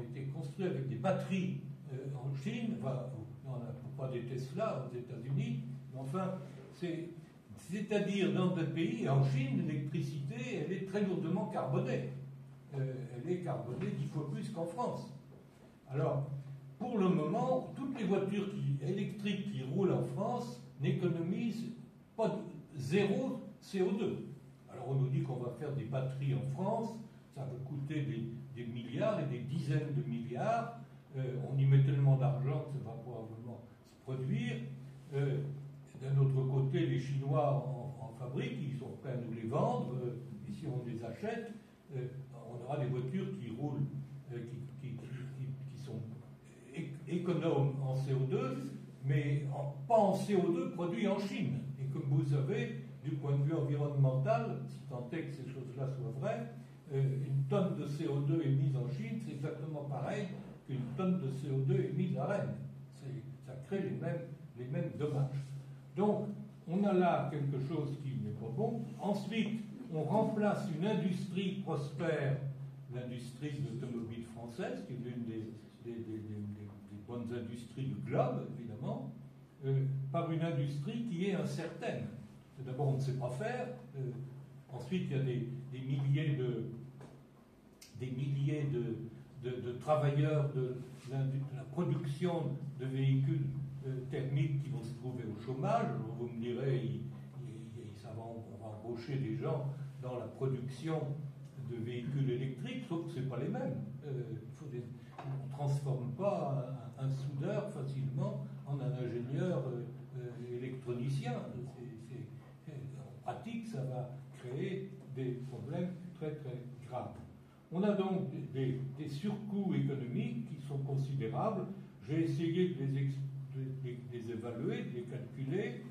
Speaker 1: été construits avec des batteries en Chine. Enfin, on n'a pas des Tesla aux États-Unis, mais enfin, c'est-à-dire dans des pays, en Chine, l'électricité, elle est très lourdement carbonée. Elle est carbonée 10 fois plus qu'en France. Alors, pour le moment, toutes les voitures électriques qui roulent en France n'économisent pas zéro CO2. Alors, on nous dit qu'on va faire des batteries en France, ça va coûter des milliards et des dizaines de milliards. On y met tellement d'argent que ça va probablement se produire. D'un autre côté, les Chinois en fabriquent, ils sont prêts à nous les vendre, et si on les achète, on aura des voitures qui roulent, qui sont économes en CO2, mais pas en CO2 produit en Chine. Et comme vous savez, du point de vue environnemental, si tant est que ces choses-là soient vraies, une tonne de CO2 émise en Chine, c'est exactement pareil qu'une tonne de CO2 émise à Rennes. Ça crée les mêmes dommages. Donc, on a là quelque chose qui n'est pas bon. Ensuite, on remplace une industrie prospère l'industrie de l'automobile française, qui est l'une des bonnes industries du globe, évidemment, par une industrie qui est incertaine. D'abord, on ne sait pas faire. Ensuite, il y a des milliers de travailleurs de la production de véhicules thermiques qui vont se trouver au chômage. Alors, vous me direz, on va embaucher des gens dans la production de véhicules électriques, sauf que ce n'est pas les mêmes. On ne transforme pas un soudeur facilement en un ingénieur électronicien. En pratique, ça va créer des problèmes très très graves. On a donc des surcoûts économiques qui sont considérables. J'ai essayé de les évaluer, de les calculer.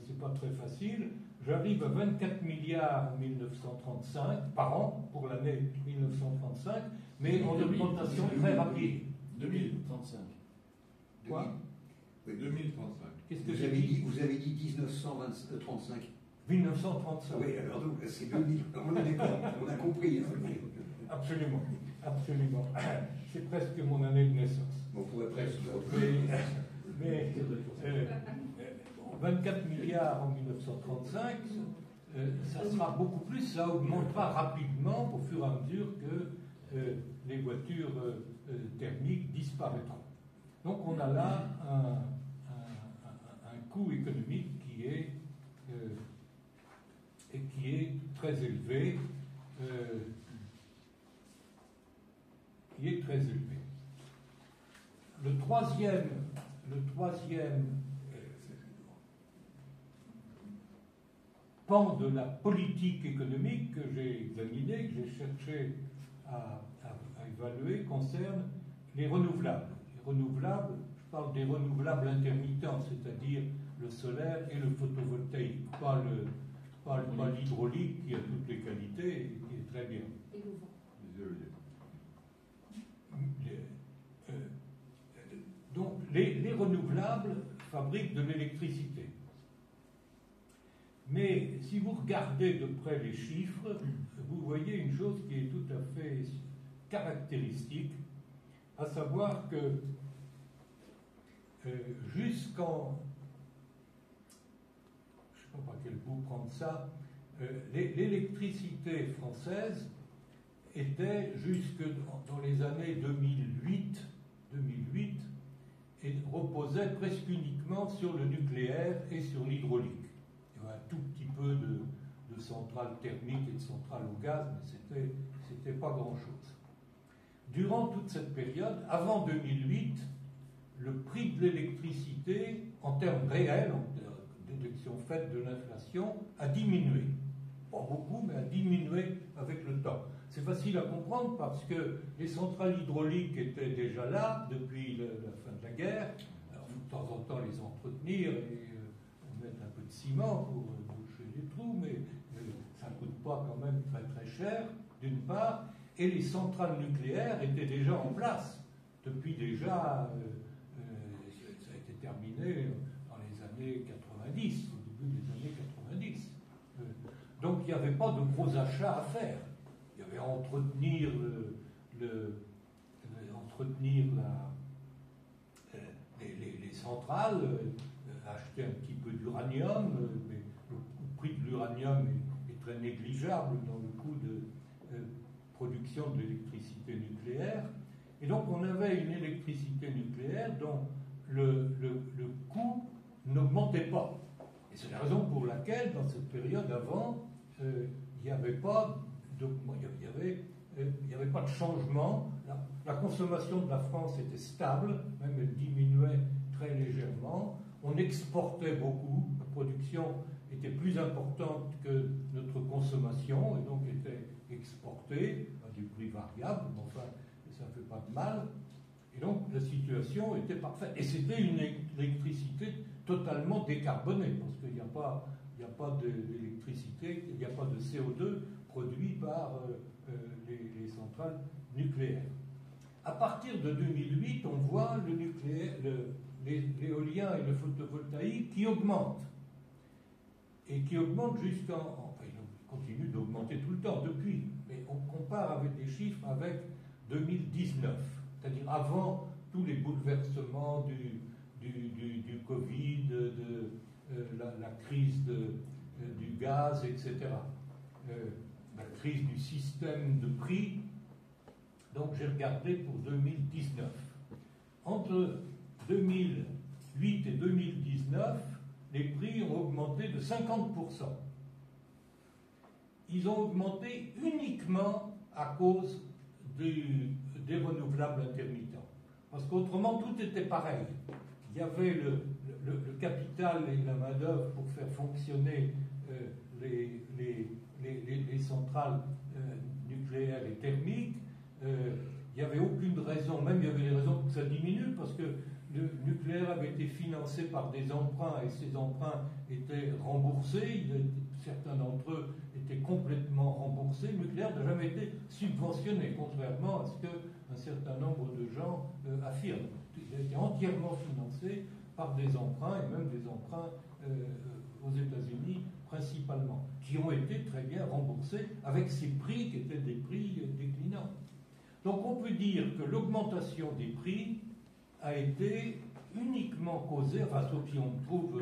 Speaker 1: C'est pas très facile. J'arrive à 24 milliards en 1935 par an pour l'année 1935, mais en augmentation très rapide.
Speaker 4: 2035.
Speaker 1: Quoi?
Speaker 5: Oui, 2035.
Speaker 1: Qu'est-ce que j'ai dit?
Speaker 2: Vous avez dit 1935.
Speaker 1: 1935.
Speaker 2: Oui, alors donc c'est 2000. On est d'accord, on a compris.
Speaker 1: Absolument, absolument. C'est presque mon année de naissance.
Speaker 2: On pourrait presque.
Speaker 1: Mais 24 milliards en 1935, ça sera beaucoup plus, ça augmentera rapidement au fur et à mesure que les voitures thermiques disparaîtront. Donc on a là un coût économique qui est très élevé. Le troisième pan de la politique économique que j'ai examiné, que j'ai cherché à évaluer, concerne les renouvelables. Les renouvelables, je parle des renouvelables intermittents, c'est-à-dire le solaire et le photovoltaïque, pas l'hydraulique qui a toutes les qualités et qui est très bien.
Speaker 3: Et le vent.
Speaker 1: Donc les renouvelables fabriquent de l'électricité. Mais si vous regardez de près les chiffres, vous voyez une chose qui est tout à fait caractéristique, à savoir que jusqu'en... je ne sais pas par quel bout prendre ça, l'électricité française était jusque dans les années 2008 et reposait presque uniquement sur le nucléaire et sur l'hydraulique. Il y avait un tout petit peu de centrales thermiques et de centrales au gaz, mais c'était pas grand-chose. Durant toute cette période, avant 2008, le prix de l'électricité, en termes réels, en déduction faite de l'inflation, a diminué. Pas beaucoup, mais a diminué avec le temps. C'est facile à comprendre parce que les centrales hydrauliques étaient déjà là depuis la fin de la guerre. Alors, il faut de temps en temps les entretenir et mettre un peu de ciment pour boucher les trous, mais ça ne coûte pas quand même très très cher, d'une part. Et les centrales nucléaires étaient déjà en place depuis déjà, ça a été terminé dans les années 90, au début des années 90. Donc il n'y avait pas de gros achats à faire. Il y avait à entretenir les centrales, acheter un petit peu d'uranium, mais le prix de l'uranium est très négligeable dans le coût de production de l'électricité nucléaire. Et donc on avait une électricité nucléaire dont le coût n'augmentait pas. Et c'est la raison pour laquelle, dans cette période avant, il n'y avait pas de changement. La consommation de la France était stable, même elle diminuait très légèrement. On exportait beaucoup, la production était plus importante que notre consommation, et donc était exportée à des prix variables, mais enfin, ça ne fait pas de mal. Et donc la situation était parfaite. Et c'était une électricité totalement décarbonée, parce qu'il n'y a pas d'électricité, il n'y a pas de CO2 produit par les centrales nucléaires. À partir de 2008, on voit le nucléaire, l'éolien et le photovoltaïque qui augmentent. Et qui augmentent jusqu'en... Enfin, ils continue d'augmenter tout le temps depuis. Mais on compare avec des chiffres avec 2019, c'est-à-dire avant tous les bouleversements du Covid, la crise du gaz, etc. La crise du système de prix. Donc j'ai regardé pour 2019. Entre 2008 et 2019, les prix ont augmenté de 50%. Ils ont augmenté uniquement à cause des renouvelables intermittents. Parce qu'autrement, tout était pareil. Il y avait le capital et la main-d'œuvre pour faire fonctionner les centrales nucléaires et thermiques. Il n'y avait aucune raison, même il y avait des raisons pour que ça diminue, parce que le nucléaire avait été financé par des emprunts et ces emprunts étaient remboursés. Certains d'entre eux étaient complètement remboursés. Le nucléaire n'a jamais été subventionné, contrairement à ce qu'un certain nombre de gens affirment. Il a été entièrement financé par des emprunts, et même des emprunts aux États-Unis principalement, qui ont été très bien remboursés avec ces prix qui étaient des prix déclinants. Donc on peut dire que l'augmentation des prix a été uniquement causée, enfin sauf si on trouve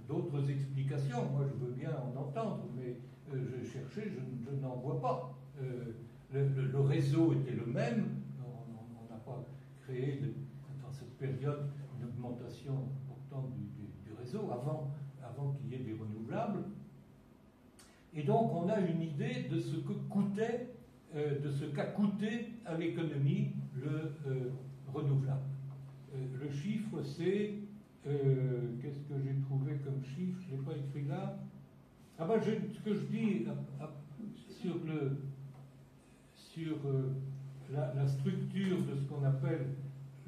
Speaker 1: d'autres explications, moi je veux bien en entendre, mais j'ai cherché, je n'en vois pas. Le réseau était le même, on n'a pas créé dans cette période une augmentation importante du réseau avant qu'il y ait des renouvelables. Et donc on a une idée de ce que coûtait, de ce qu'a coûté à l'économie le renouvelable. Le chiffre, c'est... qu'est-ce que j'ai trouvé comme chiffre? Je ne l'ai pas écrit là. Ah ben, ce que je dis sur la structure de ce qu'on appelle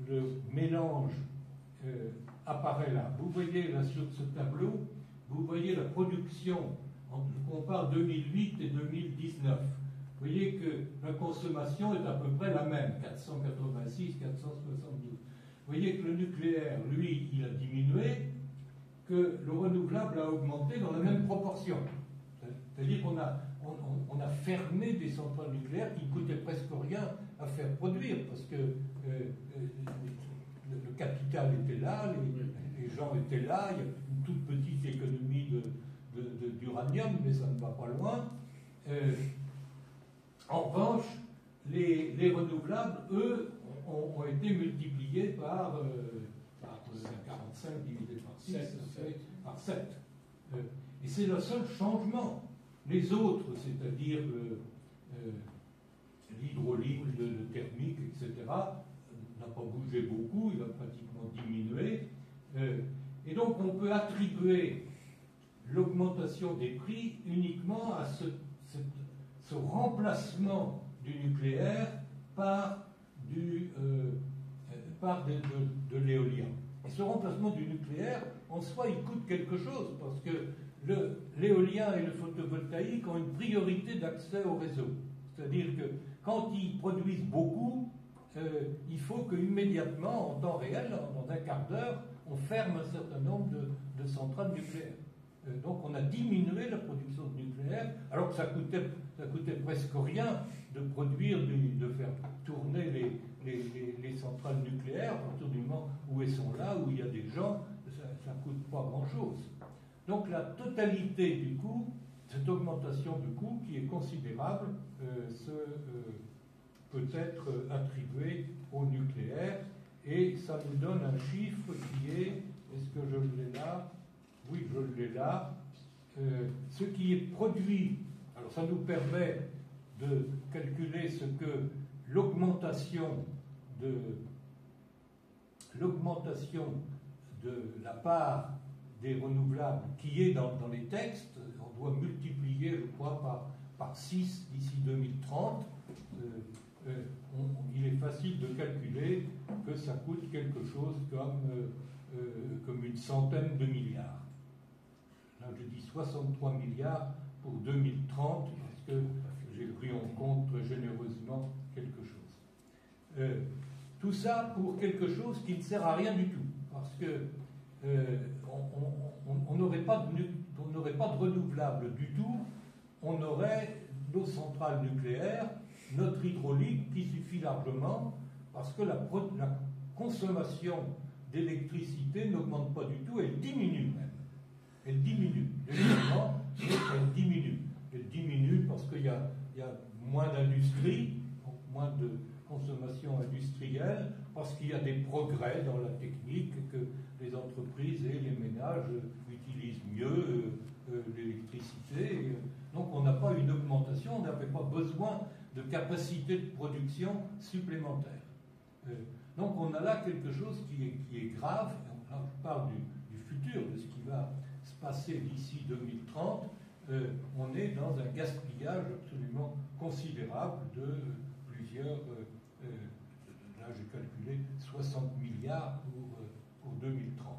Speaker 1: le mélange apparaît là. Vous voyez là sur ce tableau, vous voyez la production, je compare 2008 et 2019. Vous voyez que la consommation est à peu près la même, 486, 472. Vous voyez que le nucléaire, lui, il a diminué, que le renouvelable a augmenté dans la même proportion. C'est-à-dire qu'on a fermé des centrales nucléaires qui ne coûtaient presque rien à faire produire, parce que le capital était là, les gens étaient là, il y a une toute petite économie d'uranium, mais ça ne va pas loin. En revanche, les renouvelables, eux, ont été multipliés par 45 divisé par 6, par 7. Et c'est le seul changement. Les autres, c'est-à-dire l'hydraulique, le thermique, etc., n'a pas bougé beaucoup, il a pratiquement diminué. Et donc on peut attribuer l'augmentation des prix uniquement à ce remplacement du nucléaire par de l'éolien. Et ce remplacement du nucléaire, en soi, il coûte quelque chose, parce que l'éolien et le photovoltaïque ont une priorité d'accès au réseau. C'est-à-dire que quand ils produisent beaucoup, il faut qu'immédiatement, en temps réel, dans un quart d'heure, on ferme un certain nombre de centrales nucléaires. Donc on a diminué la production de nucléaire, alors que ça coûtait presque rien de produire, de faire tourner les centrales nucléaires. À partir du moment où elles sont là, où il y a des gens, ça ne coûte pas grand-chose. Donc la totalité du coût, cette augmentation de coût qui est considérable, peut être attribuée au nucléaire, et ça nous donne un chiffre qui est, est-ce que je l'ai là? Oui, je l'ai là. Ce qui est produit, alors ça nous permet de calculer ce que l'augmentation de la part des renouvelables qui est dans les textes, on doit multiplier, je crois, par 6 d'ici 2030. Il est facile de calculer que ça coûte quelque chose comme une centaine de milliards. Là, je dis 63 milliards pour 2030, parce que j'ai pris en compte très généreusement quelque chose. Tout ça pour quelque chose qui ne sert à rien du tout, parce que on n'aurait pas de renouvelable du tout, on aurait nos centrales nucléaires, notre hydraulique qui suffit largement parce que la consommation d'électricité n'augmente pas du tout, elle diminue même. Elle diminue. Légèrement, mais elle diminue. Elle diminue parce qu'il y a moins d'industrie, donc moins de consommation industrielle, parce qu'il y a des progrès dans la technique, que les entreprises et les ménages utilisent mieux l'électricité. Donc on n'a pas une augmentation, on n'avait pas besoin de capacité de production supplémentaire. Donc on a là quelque chose qui est grave. Là, je parle du futur, de ce qui va se passer d'ici 2030. On est dans un gaspillage absolument considérable de plusieurs, là j'ai calculé 60 milliards pour 2030.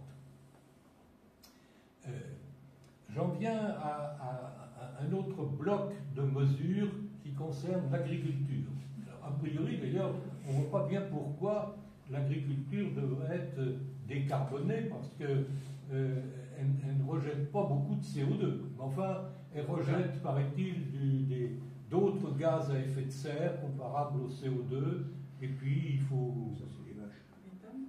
Speaker 1: J'en viens à un autre bloc de mesures qui concerne l'agriculture. A priori, d'ailleurs, on ne voit pas bien pourquoi l'agriculture devrait être décarbonée, parce qu'elle ne rejette pas beaucoup de CO2. Mais enfin, elle rejette, paraît-il, d'autres gaz à effet de serre comparables au CO2. Et puis, il faut...
Speaker 2: Ça, c'est les vaches.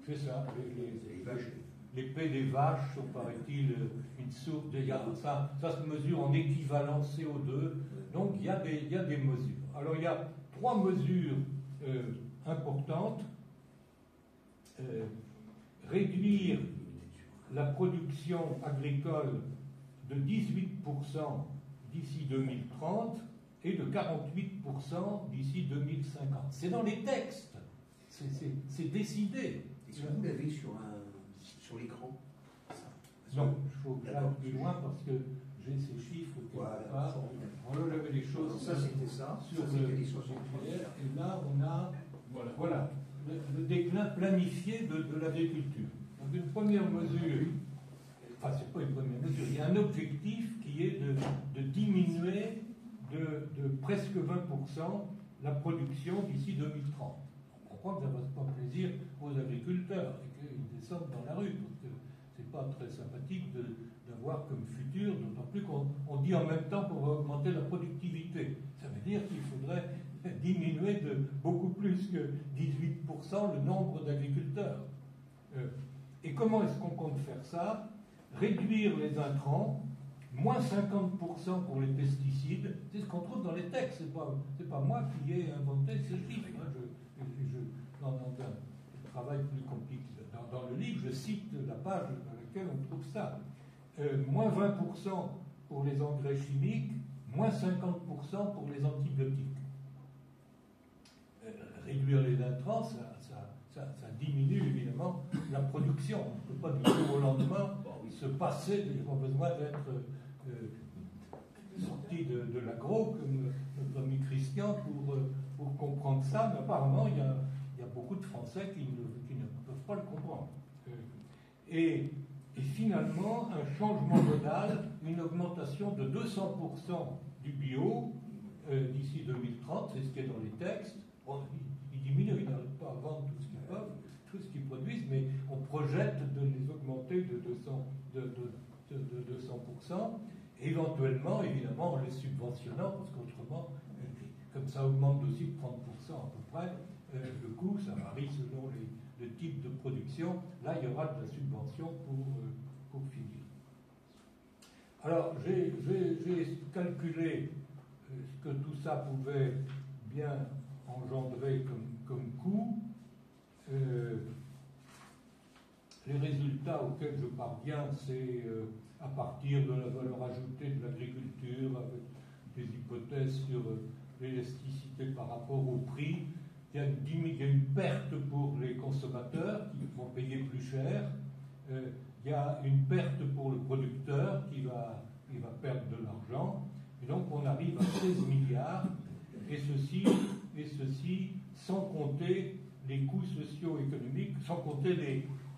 Speaker 1: C'est ça.
Speaker 2: Les vaches.
Speaker 1: Les paies des vaches sont, paraît-il, une source de... Ça se mesure en équivalent CO2. Donc, il y a des mesures. Alors, il y a 3 mesures importantes. Réduire la production agricole de 18% d'ici 2030 et de 48% d'ici 2050. C'est dans les textes. C'est décidé.
Speaker 2: Est-ce que vous l'avez sur l'écran?
Speaker 1: Non, il faut que j'aille plus loin parce que j'ai ces chiffres quelque part. On avait les choses
Speaker 2: ça, c'était ça.
Speaker 1: sur
Speaker 2: ça,
Speaker 1: le
Speaker 2: les 60
Speaker 1: nucléaire. Et là, on a voilà, le déclin planifié de l'agriculture. Donc une première mesure, enfin c'est pas une première mesure, il y a un objectif qui est de diminuer de presque 20% la production d'ici 2030. On comprend que ça ne fasse pas plaisir aux agriculteurs et qu'ils descendent dans la rue, parce que c'est pas très sympathique d'avoir comme futur, d'autant plus qu'on dit en même temps qu'on va augmenter la productivité. Ça veut dire qu'il faudrait diminuer de beaucoup plus que 18% le nombre d'agriculteurs. Et comment est-ce qu'on compte faire ça? Réduire les intrants, moins 50% pour les pesticides, c'est ce qu'on trouve dans les textes, c'est pas moi qui ai inventé ces chiffres. Dans un travail plus compliqué, dans le livre, je cite la page dans laquelle on trouve ça. Moins 20% pour les engrais chimiques, moins 50% pour les antibiotiques. Réduire les intrants, ça diminue évidemment la production. On ne peut pas du jour au lendemain se passer, il n'y a pas besoin d'être sorti de l'agro, comme notre ami Christian, pour comprendre ça, mais apparemment il y a beaucoup de Français qui ne peuvent pas le comprendre. Et finalement, un changement modal, une augmentation de 200% du bio d'ici 2030, c'est ce qui est dans les textes. Bon, ils diminuent, ils n'arrivent pas à vendre tout ce qu'ils peuvent, tout ce qu'ils produisent, mais on projette de les augmenter de 200%, et éventuellement, évidemment, en les subventionnant, parce qu'autrement, comme ça augmente aussi de 30% à peu près, le coût, ça varie selon le type de production, là, il y aura de la subvention pour finir. Alors, j'ai calculé ce que tout ça pouvait bien engendrer comme coût. Les résultats auxquels je parviens, c'est à partir de la valeur ajoutée de l'agriculture, avec des hypothèses sur l'élasticité par rapport au prix. Il y a une perte pour les consommateurs qui vont payer plus cher. Il y a une perte pour le producteur qui va perdre de l'argent. Et donc on arrive à 16 milliards. Et ceci sans compter les coûts socio-économiques, sans compter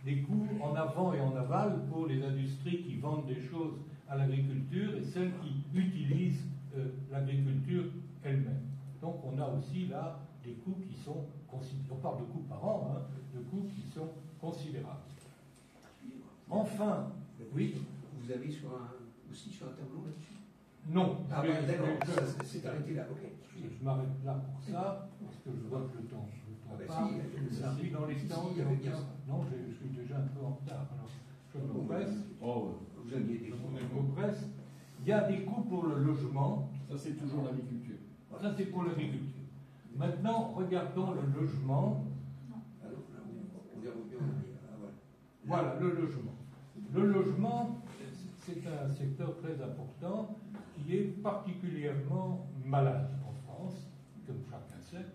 Speaker 1: les coûts en avant et en aval pour les industries qui vendent des choses à l'agriculture et celles qui utilisent l'agriculture elle-même. Donc on a aussi là des coûts qui sont considérables. On parle de coûts par an, hein, de coûts qui sont considérables. Enfin, oui.
Speaker 2: Vous avez aussi sur un tableau là-dessus?
Speaker 1: Non.
Speaker 2: Ah ben d'accord, c'est arrêté là, ok.
Speaker 1: Je m'arrête là pour ça, parce que je vois que le temps passe.
Speaker 2: Si,
Speaker 1: Puis dans les temps,
Speaker 2: il y avait bien ça.
Speaker 1: Non, je suis déjà un peu en retard. Alors, je me presse.
Speaker 2: Vous aviez des
Speaker 1: Je me presse. Il y a des coûts pour le logement.
Speaker 4: Ça, c'est toujours l'agriculture.
Speaker 1: Ça, c'est pour l'agriculture. Maintenant, regardons le logement.
Speaker 2: Alors, là, on verra bien.
Speaker 1: Voilà, le logement. Le logement, c'est un secteur très important qui est particulièrement malade en France, comme chacun sait.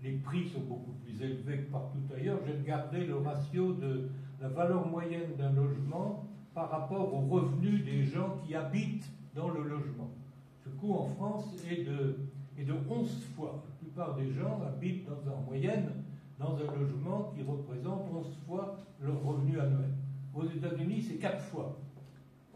Speaker 1: Les prix sont beaucoup plus élevés que partout ailleurs. J'ai regardé le ratio de la valeur moyenne d'un logement par rapport aux revenus des gens qui habitent dans le logement. Ce coût en France est de 11 fois. La plupart des gens habitent en moyenne dans un logement qui représente 11 fois leur revenu annuel. Aux États-Unis, c'est 4 fois.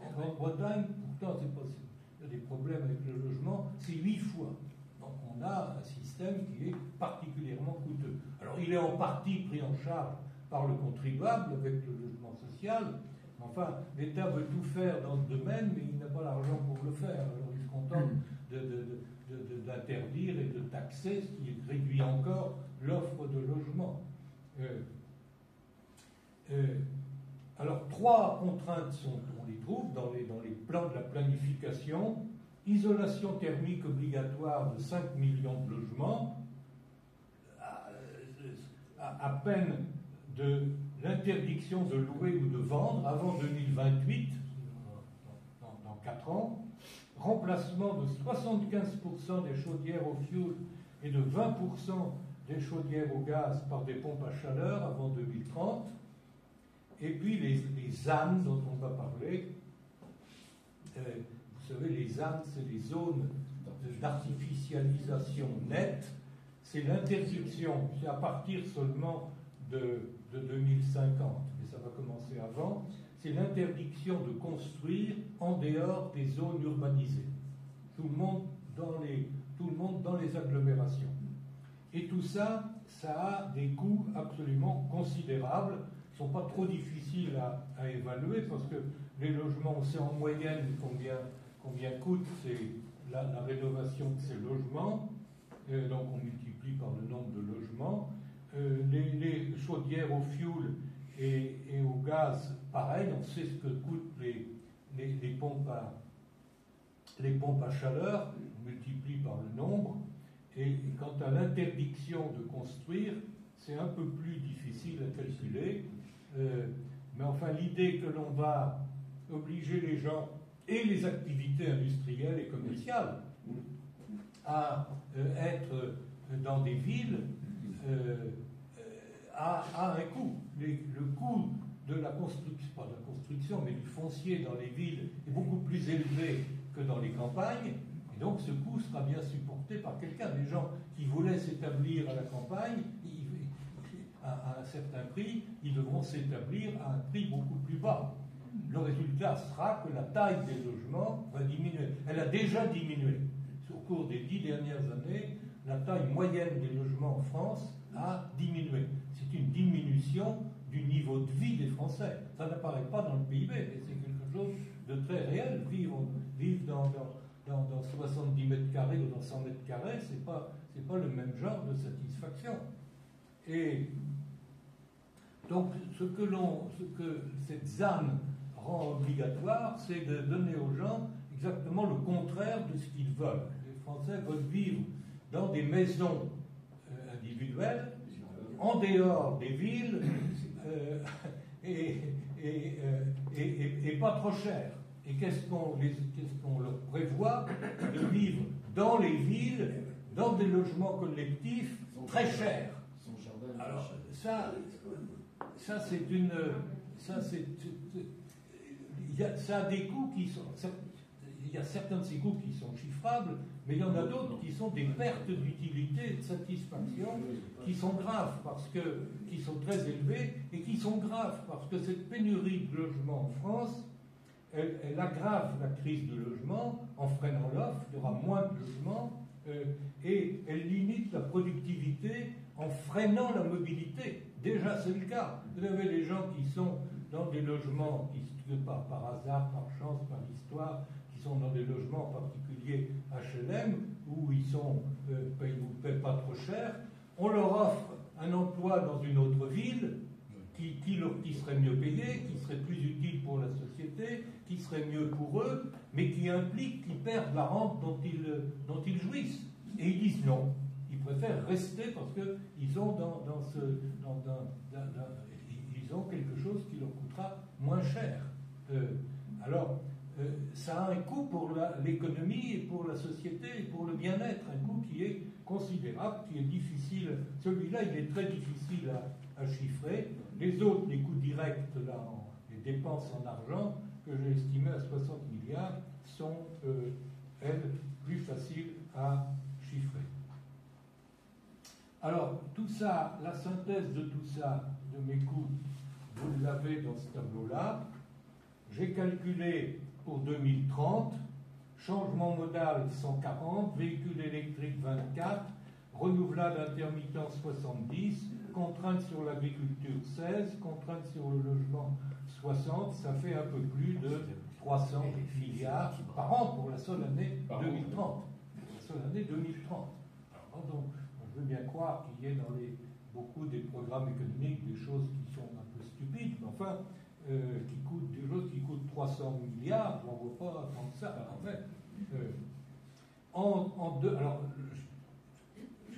Speaker 1: En Bretagne, pourtant, c'est possible. Il y a des problèmes avec le logement, c'est 8 fois. Donc on a un système qui est particulièrement coûteux. Alors il est en partie pris en charge par le contribuable avec le logement social. Enfin, l'État veut tout faire dans ce domaine, mais il n'a pas l'argent pour le faire. Alors il se contente d'interdire et de taxer, ce qui réduit encore l'offre de logement. Alors, 3 contraintes on les trouve dans les plans de la planification. Isolation thermique obligatoire de 5 millions de logements, à peine de l'interdiction de louer ou de vendre avant 2028, dans 4 ans, remplacement de 75% des chaudières au fioul et de 20% des chaudières au gaz par des pompes à chaleur avant 2030, et puis les ZAN dont on va parler. Vous savez, les ZAN, c'est les zones d'artificialisation nette. C'est l'interdiction, c'est à partir seulement de 2050, mais ça va commencer avant. C'est l'interdiction de construire en dehors des zones urbanisées. Tout le monde dans les agglomérations. Et tout ça, ça a des coûts absolument considérables. Ils ne sont pas trop difficiles à évaluer parce que les logements, on sait en moyenne combien coûte la rénovation de ces logements. Donc on multiplie par le nombre de logements. Les chaudières au fioul et au gaz, pareil, on sait ce que coûtent les pompes à chaleur, on multiplie par le nombre. Et quant à l'interdiction de construire, c'est un peu plus difficile à calculer. Mais enfin, l'idée que l'on va obliger les gens et les activités industrielles et commerciales à être dans des villes a un coût. Le coût de la construction, pas de la construction, mais du foncier dans les villes est beaucoup plus élevé que dans les campagnes. Et donc ce coût sera bien supporté par quelqu'un. Les gens qui voulaient s'établir à la campagne, à un certain prix, ils devront s'établir à un prix beaucoup plus bas. Le résultat sera que la taille des logements va diminuer. Elle a déjà diminué. Au cours des 10 dernières années, la taille moyenne des logements en France a diminué. C'est une diminution du niveau de vie des Français. Ça n'apparaît pas dans le PIB, mais c'est quelque chose de très réel. Vivre dans 70 mètres carrés ou dans 100 mètres carrés, c'est pas le même genre de satisfaction. Et donc, ce que cette ZAN rend obligatoire, c'est de donner aux gens exactement le contraire de ce qu'ils veulent. Les Français veulent vivre dans des maisons individuelles, en dehors des villes, et pas trop cher. Et qu'est-ce qu'on leur prévoit? De vivre dans les villes, dans des logements collectifs très chers. Alors ça a des coûts qui sont... Il y a certains de ces coûts qui sont chiffrables, mais il y en a d'autres qui sont des pertes d'utilité et de satisfaction qui sont graves, qui sont très élevées, et qui sont graves parce que cette pénurie de logements en France, elle aggrave la crise du logement en freinant l'offre, il y aura moins de logements, et elle limite la productivité en freinant la mobilité. Déjà, c'est le cas. Vous avez des gens qui sont dans des logements qui, par hasard, par chance, par histoire, qui sont dans des logements particuliers HLM, où ils ne paient pas trop cher. On leur offre un emploi dans une autre ville qui serait mieux payé, qui serait plus utile pour la société, qui serait mieux pour eux, mais qui implique qu'ils perdent la rente dont ils jouissent. Et ils disent non. Ils préfèrent rester parce qu'ils ont ils ont quelque chose qui leur coûtera moins cher. Ça a un coût pour l'économie et pour la société et pour le bien-être, un coût qui est considérable, qui est difficile. Celui-là, il est très difficile à chiffrer. Les autres, les coûts directs, les dépenses en argent, que j'ai estimées à 60 milliards, sont, elles, plus faciles à chiffrer. Alors, tout ça, la synthèse de tout ça, de mes coûts, vous l'avez dans ce tableau-là. J'ai calculé pour 2030, changement modal 140, véhicule électrique 24, renouvelable intermittent 70, contrainte sur l'agriculture 16, contrainte sur le logement 60, ça fait un peu plus de 300 milliards par an pour la seule année 2030. La seule année 2030. Alors, donc, je veux bien croire qu'il y ait dans beaucoup des programmes économiques des choses qui sont un peu stupides, mais enfin, des choses qui coûtent 300 milliards, on ne voit pas tant que ça. En fait,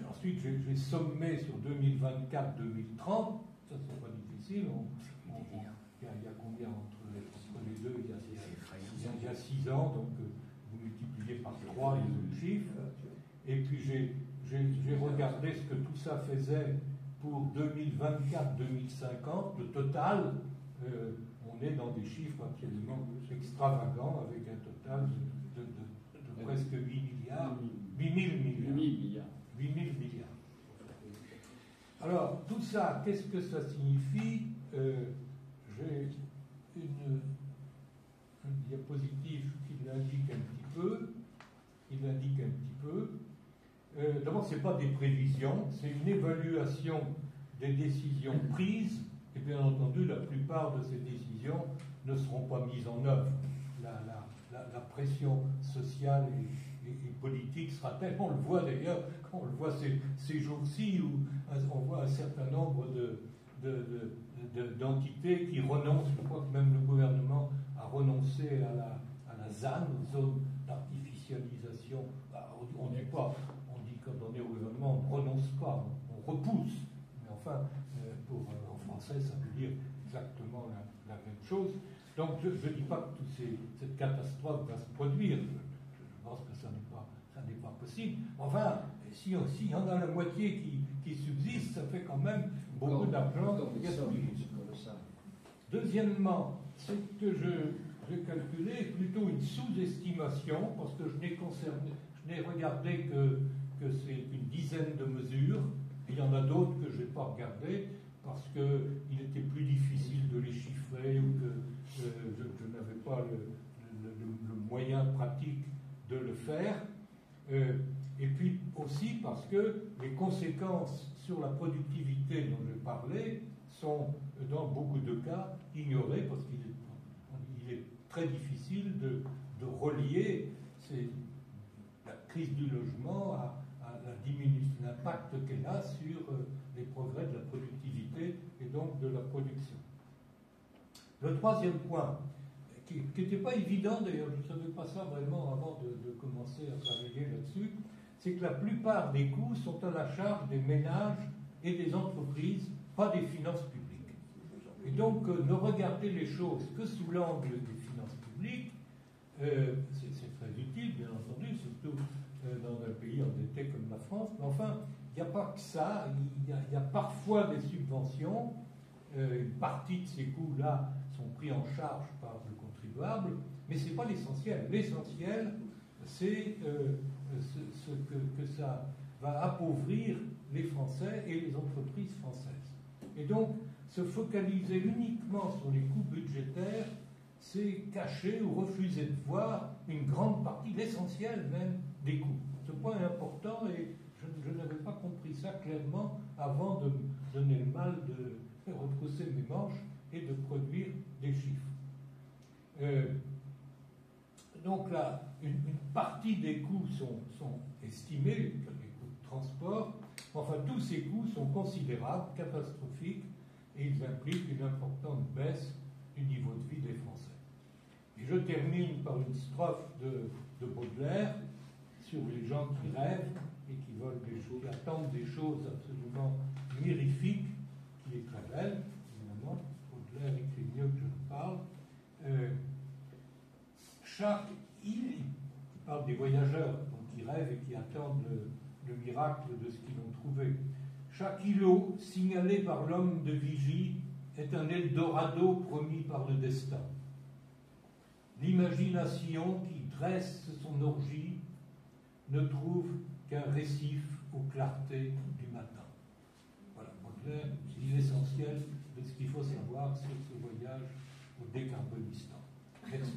Speaker 1: ensuite, j'ai sommé sur 2024-2030, ça c'est pas difficile, il y a combien entre les deux, il y a 6 ans, donc vous multipliez par 3 les chiffres, et puis j'ai regardé ce que tout ça faisait pour 2024-2050, le total, on est dans des chiffres absolument extravagants, avec un total de presque 8 milliards, 8 000 milliards. 8 000 milliards. Alors, tout ça, qu'est-ce que ça signifie? J'ai une diapositive qui l'indique un petit peu. D'abord, ce n'est pas des prévisions, c'est une évaluation des décisions prises, et bien entendu, la plupart de ces décisions ne seront pas mises en œuvre. La pression sociale et politique sera telle, on le voit d'ailleurs, quand on le voit ces jours-ci, où on voit un certain nombre d'entités qui renoncent. Je crois que même le gouvernement a renoncé à la ZAN, zone d'artificialisation. On dit pas, on dit quand on est au gouvernement, on ne renonce pas, on repousse. Mais enfin, en français, ça veut dire exactement la même chose. Donc je ne dis pas que cette catastrophe va se produire. Je pense que ça n'est pas possible. Enfin, s'il y en a la moitié qui subsiste, ça fait quand même beaucoup d'argent gaspillé. Deuxièmement, ce que j'ai calculé est plutôt une sous-estimation, parce que je n'ai regardé que c'est une dizaine de mesures, et il y en a d'autres que je n'ai pas regardées, parce qu'il était plus difficile de les chiffrer, ou que je n'avais pas le moyen pratique de le faire. Et puis aussi parce que les conséquences sur la productivité dont je parlais sont dans beaucoup de cas ignorées, parce qu'il est très difficile de relier la crise du logement à la diminution, l'impact qu'elle a sur les progrès de la productivité et donc de la production. Le troisième point, qui n'était pas évident d'ailleurs, je ne savais pas ça vraiment avant de commencer à travailler là-dessus, c'est que la plupart des coûts sont à la charge des ménages et des entreprises, pas des finances publiques. Et donc, ne regarder les choses que sous l'angle des finances publiques, c'est très utile, bien entendu, surtout dans un pays endetté comme la France, mais enfin, il n'y a pas que ça, il y a parfois des subventions, une partie de ces coûts-là sont pris en charge par le contribuable, mais ce n'est pas l'essentiel. L'essentiel, c'est ce que ça va appauvrir les Français et les entreprises françaises. Et donc, se focaliser uniquement sur les coûts budgétaires, c'est cacher ou refuser de voir une grande partie, l'essentiel même, des coûts. Ce point est important et je n'avais pas compris ça clairement avant de me donner le mal de retrousser mes manches et de produire des chiffres. donc là, une partie des coûts sont estimés, les coûts de transport. Enfin, tous ces coûts sont considérables, catastrophiques, et ils impliquent une importante baisse du niveau de vie des Français. Et je termine par une strophe de Baudelaire sur les gens qui rêvent et qui veulent des choses, qui attendent des choses absolument mirifiques, qui est très belle, évidemment. Baudelaire écrit mieux que je ne parle. Il parle des voyageurs donc, qui rêvent et qui attendent le miracle de ce qu'ils ont trouvé. Chaque îlot signalé par l'homme de Vigie est un Eldorado promis par le destin. L'imagination qui dresse son orgie ne trouve qu'un récif aux clartés du matin. Voilà, Baudelaire dit l'essentiel de ce qu'il faut savoir sur ce voyage au décarbonistan. Merci.